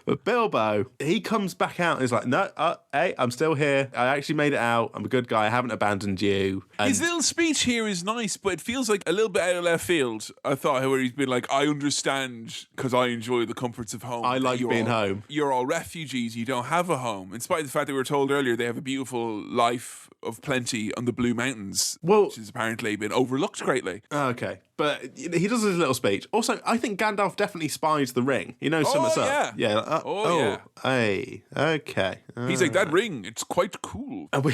But Bilbo, he comes back out and he's like, no, hey, I'm still here. I actually made it out. I'm a good guy. I haven't abandoned you. And his little speech here is nice, but it feels like a little bit out of left field. I thought, where he's been like, I understand because I enjoy the comforts of home. I like being home. You're all refugees. You don't have a home. In spite of the fact that we were told earlier they have a beautiful life of plenty on the Blue Mountains, which has apparently been overlooked greatly. Okay. But he does his little speech. Also, I think Gandalf definitely spies the ring. He knows something's up. Yeah. Yeah. Hey, okay. He's like, that ring, it's quite cool. And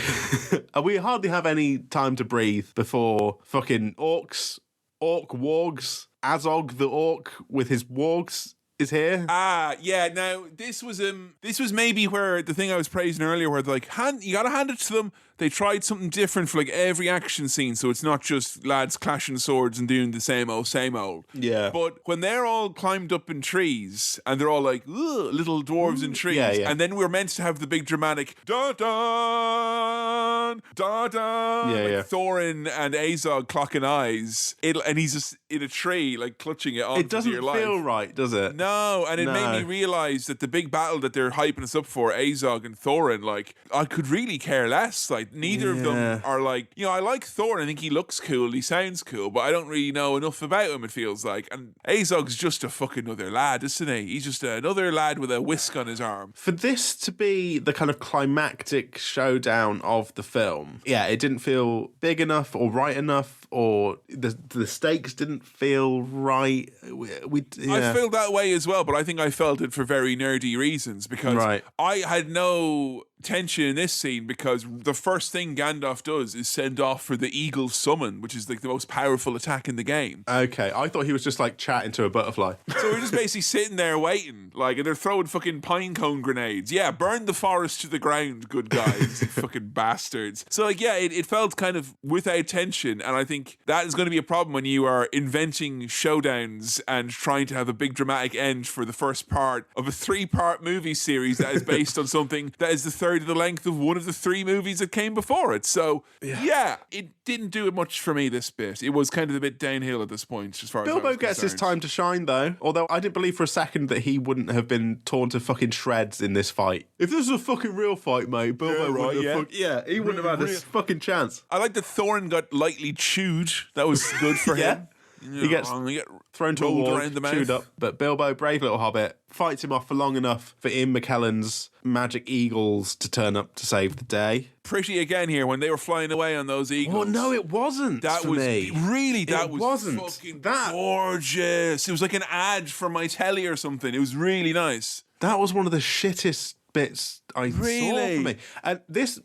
we hardly have any time to breathe before fucking orc wargs, Azog the orc with his wargs is here. Yeah. Now this was maybe where the thing I was praising earlier, where like you gotta hand it to them. They tried something different for like every action scene, so it's not just lads clashing swords and doing the same old. Yeah. But when they're all climbed up in trees and they're all like little dwarves in trees, and then we're meant to have the big dramatic da da da da, like Thorin and Azog clocking eyes, and he's just in a tree like clutching it on. It doesn't feel right, does it? No, and it made me realise that the big battle that they're hyping us up for, Azog and Thorin, like I could really care less. Like neither of them are like, I like Thorin, I think he looks cool, he sounds cool, but I don't really know enough about him, it feels like. And Azog's just a fucking other lad, isn't he? He's just another lad with a whisk on his arm. For this to be the kind of climactic showdown of the film, it didn't feel big enough or right enough, or the stakes didn't feel right. I feel that way as well, but I think I felt it for very nerdy reasons, because I had no tension in this scene, because the first thing Gandalf does is send off for the eagle summon, which is like the most powerful attack in the game. Okay, I thought he was just like chatting to a butterfly. So we're just basically sitting there waiting, like, and they're throwing fucking pine cone grenades. Yeah, burn the forest to the ground, good guys, you fucking bastards. So like, it felt kind of without tension, and I think that is going to be a problem when you are inventing showdowns and trying to have a big dramatic end for the first part of a 3-part movie series that is based on something that is the third of the length of one of the 3 movies that came before it. So it didn't do much for me, this bit. It was kind of a bit downhill at this point, as far as Bilbo gets his time to shine, though. Although I didn't believe for a second that he wouldn't have been torn to fucking shreds in this fight. If this was a fucking real fight, mate, Bilbo wouldn't have he wouldn't have had this fucking chance. I like that Thorin got lightly chewed. That was good for him. He gets thrown to a wall, chewed up. But Bilbo, brave little hobbit, fights him off for long enough for Ian McKellen's magic eagles to turn up to save the day. Pretty again here when they were flying away on those eagles. Oh no, it wasn't. That was really fucking gorgeous. It was like an ad for my telly or something. It was really nice. That was one of the shittest bits I saw for me. And this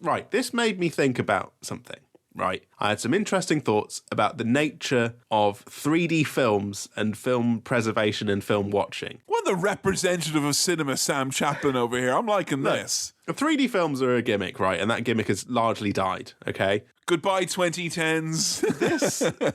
made me think about something. Right. I had some interesting thoughts about the nature of 3D films and film preservation and film watching. What the representative of cinema, Sam Chaplin over here. I'm liking this. 3D films are a gimmick, right? And that gimmick has largely died, okay? Goodbye 2010s.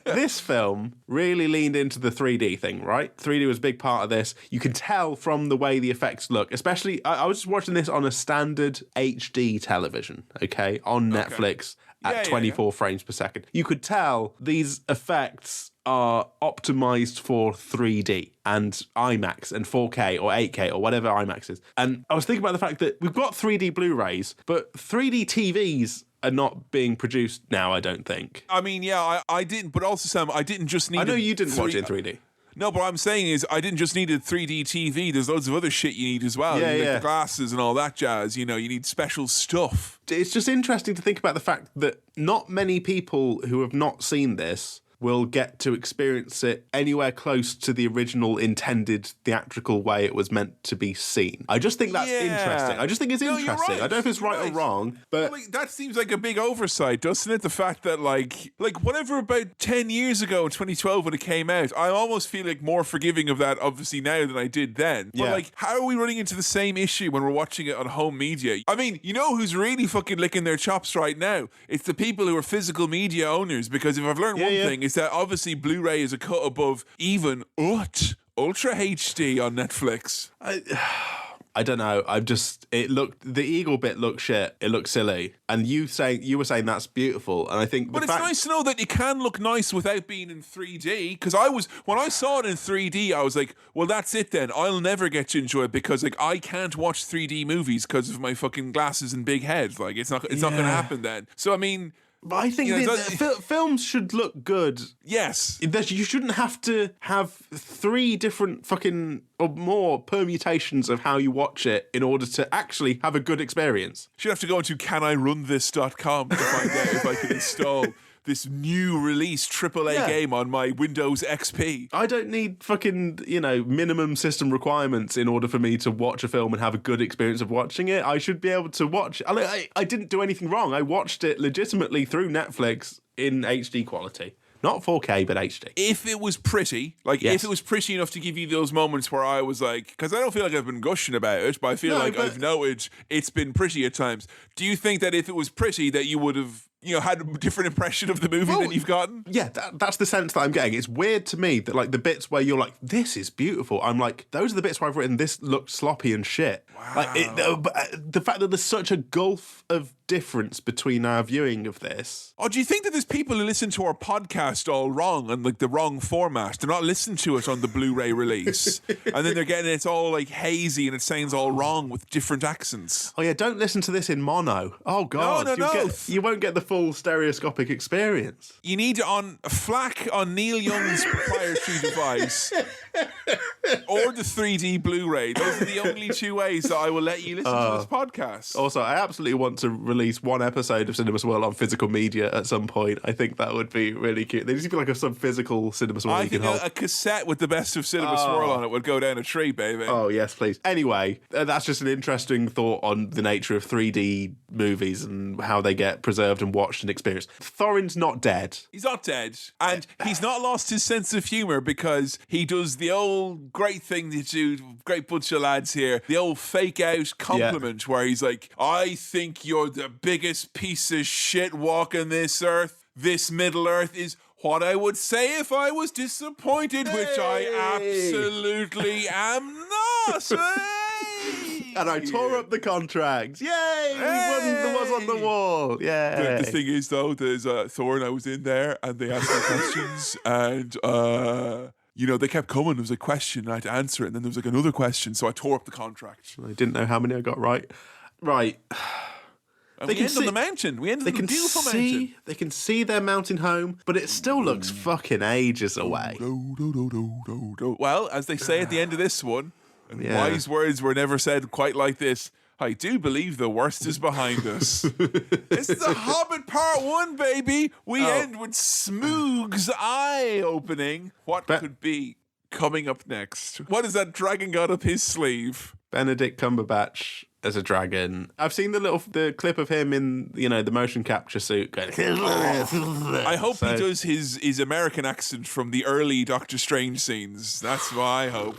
This film really leaned into the 3D thing, right? 3D was a big part of this. You can tell from the way the effects look, especially, I was just watching this on a standard HD television, okay? On Netflix. At 24 frames per second. You could tell these effects are optimized for 3D and IMAX and 4K or 8K or whatever IMAX is. And I was thinking about the fact that we've got 3D Blu-rays, but 3D TVs are not being produced now, I don't think. I mean, I didn't, but also, Sam, I didn't just need... I know you didn't watch it in 3D. No, but what I'm saying is I didn't just need a 3D TV. There's loads of other shit you need as well. You need the glasses and all that jazz. You need special stuff. It's just interesting to think about the fact that not many people who have not seen this will get to experience it anywhere close to the original intended theatrical way it was meant to be seen. I just think that's interesting. I just think it's interesting. Right. I don't know if it's right or wrong, but... that seems like a big oversight, doesn't it? The fact that, like whatever, about 10 years ago in 2012 when it came out, I almost feel like more forgiving of that, obviously, now than I did then. But, how are we running into the same issue when we're watching it on home media? I mean, you know who's really fucking licking their chops right now? It's the people who are physical media owners, because if I've learned one thing, it's that obviously Blu-ray is a cut above even Ultra HD on Netflix. I don't know. The eagle bit looked shit. It looked silly. And you were saying that's beautiful. And I think, but it's nice to know that you can look nice without being in 3D. Because when I saw it in 3D, I was like, well, that's it then. I'll never get to enjoy it because I can't watch 3D movies because of my fucking glasses and big head. Like it's not going to happen then. So I mean. But I think films should look good. Yes. You shouldn't have to have 3 different fucking or more permutations of how you watch it in order to actually have a good experience. Should have to go into canirunthis.com to find out if I can install this new release AAA game on my Windows XP. I don't need fucking, minimum system requirements in order for me to watch a film and have a good experience of watching it. I should be able to watch. I didn't do anything wrong. I watched it legitimately through Netflix in HD quality. Not 4K, but HD. If it was pretty, if it was pretty enough to give you those moments where I was like, because I don't feel like I've been gushing about it, but I feel I've noted it's been pretty at times. Do you think that if it was pretty that you would have, had a different impression of the movie than you've gotten? Yeah, that's the sense that I'm getting. It's weird to me that, the bits where you're like, this is beautiful, I'm like, those are the bits where I've written, this looked sloppy and shit. Wow. The fact that there's such a gulf of difference between our viewing of this. Oh, do you think that there's people who listen to our podcast all wrong and the wrong format? They're not listening to it on the Blu-ray release. And then they're getting it's all hazy and it sounds all wrong with different accents. Oh yeah, don't listen to this in mono. Oh God. No. You won't get the full stereoscopic experience. You need it on FLAC on Neil Young's proprietary device or the 3D Blu-ray. Those are the only two ways that I will let you listen to this podcast. Also, I absolutely want to release one episode of Cinema Swill on physical media at some point. I think that would be really cute. There needs to be some physical Cinema Swill you can hold. A cassette with the best of Cinema Swirl on it would go down a tree, baby. Oh, yes, please. Anyway, that's just an interesting thought on the nature of 3D movies and how they get preserved and watched and experienced. Thorin's not dead. He's not dead. And he's not lost his sense of humour because he does the old great thing that do, great bunch of lads here, the old fake out compliment where he's like, I think you're the biggest piece of shit walking this earth. This Middle Earth is what I would say if I was disappointed, which I absolutely am not. And I tore up the contract. Yay! We won the was on the wall. Yeah. The thing is, though, there's Thor, I was in there, and they asked me questions, and they kept coming. There was a question, and I had to answer it, and then there was another question, so I tore up the contract. I didn't know how many I got right. Right. And we ended on the mountain. We ended on the beautiful mountain. They can see their mountain home, but it still looks fucking ages away. Well, as they say at the end of this one, and wise words were never said quite like this, I do believe the worst is behind us. This is the Hobbit Part 1, baby. We end with Smoog's eye opening. What could be coming up next? What has that dragon got up his sleeve? Benedict Cumberbatch as a dragon. I've seen the clip of him in the motion capture suit going. I hope he does his American accent from the early Doctor Strange scenes. That's what I hope.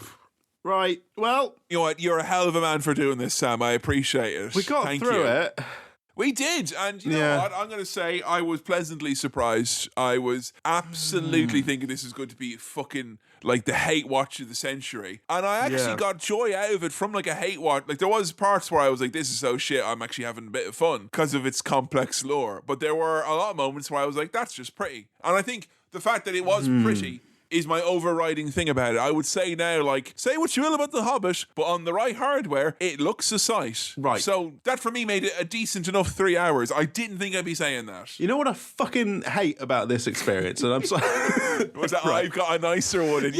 Right. Well, you know what? You're a hell of a man for doing this, Sam. I appreciate it. We got through it. We did, and you know what? I'm going to say I was pleasantly surprised. I was absolutely thinking this is going to be fucking the hate watch of the century, and I actually got joy out of it from a hate watch. There was parts where I was like, "This is so shit." I'm actually having a bit of fun because of its complex lore, but there were a lot of moments where I was like, "That's just pretty," and I think the fact that it was pretty is my overriding thing about it. I would say now, say what you will about The Hobbit, but on the right hardware, it looks a sight. Right. So that for me made it a decent enough 3 hours. I didn't think I'd be saying that. You know what I fucking hate about this experience? And I'm sorry. Was that I've got a nicer one? And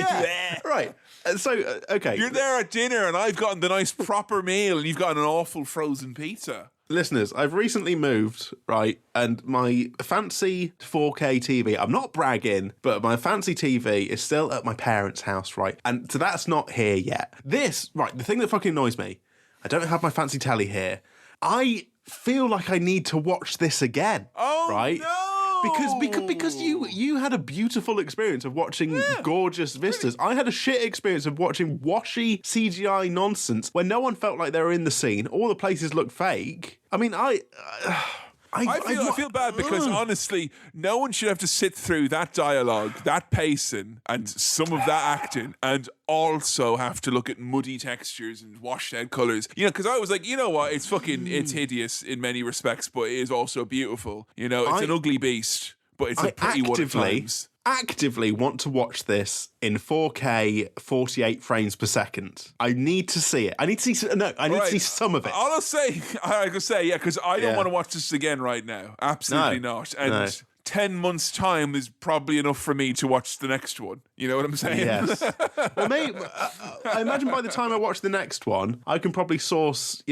right. So, okay. You're there at dinner and I've gotten the nice proper meal and you've got an awful frozen pizza. Listeners, I've recently moved, right, and my fancy 4K TV, I'm not bragging, but my fancy TV is still at my parents' house, right, and so that's not here yet. This, right, the thing that fucking annoys me, I don't have my fancy telly here. I feel like I need to watch this again, right? No! Because you had a beautiful experience of watching gorgeous vistas. I had a shit experience of watching washy CGI nonsense where no one felt like they were in the scene. All the places looked fake. I mean, I feel bad because honestly, no one should have to sit through that dialogue, that pacing, and some of that acting, and also have to look at muddy textures and washed out colours. Because I was like, you know what? It's hideous in many respects, but it is also beautiful. It's an ugly beast, but it's a pretty one at times. Actively want to watch this in 4K 48 frames per second. I need to see it. I need to see to see some of it. I could say, because I don't want to watch this again right now. Absolutely not. And 10 months' time is probably enough for me to watch the next one. You know what I'm saying? Yes. Well, maybe, I imagine by the time I watch the next one, I can probably source,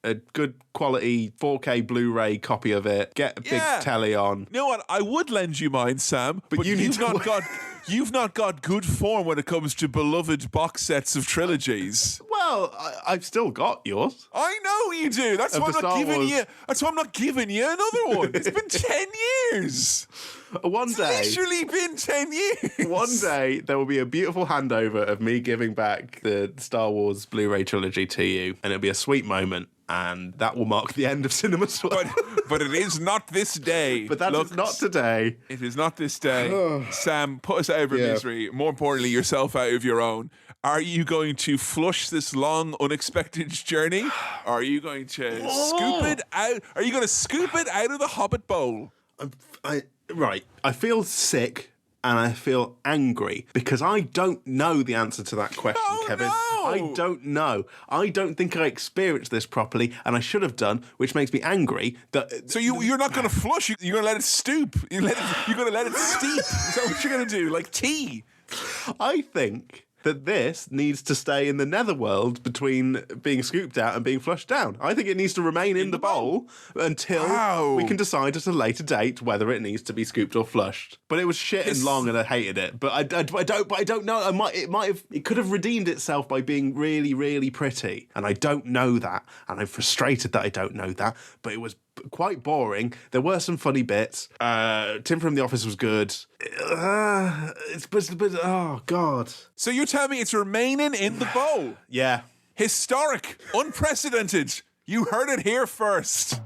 a good quality 4K Blu-ray copy of it, get a big telly on. You know what? I would lend you mine, Sam, but you've not got good form when it comes to beloved box sets of trilogies. Well, I've still got yours. I know you do. That's why I'm not giving you another one. It's been 10 years. It's literally been 10 years. One day there will be a beautiful handover of me giving back the Star Wars Blu-ray trilogy to you, and it'll be a sweet moment. And that will mark the end of Cinema Swill. But it is not this day. But that is not today. It is not this day. Sam, put us out of our misery. More importantly, yourself out of your own. Are you going to flush this long, unexpected journey? Or are you going to scoop it out? Are you going to scoop it out of the Hobbit bowl? Right. I feel sick. And I feel angry because I don't know the answer to that question, Kevin. No. I don't know. I don't think I experienced this properly, and I should have done, which makes me angry. So you're not going to flush. You're going to let it stoop. You're going to let it steep. Is that what you're going to do? Like tea? I think that this needs to stay in the netherworld between being scooped out and being flushed down. I think it needs to remain in the bowl until we can decide at a later date whether it needs to be scooped or flushed. But it was shit and long, and I hated it. But I don't know. It could have redeemed itself by being really, really pretty, and I don't know that. And I'm frustrated that I don't know that. But it was quite boring. There were some funny bits. Tim from The Office was good. Oh God. So you're telling me it's remaining in the bowl? Yeah. Historic, unprecedented. You heard it here first.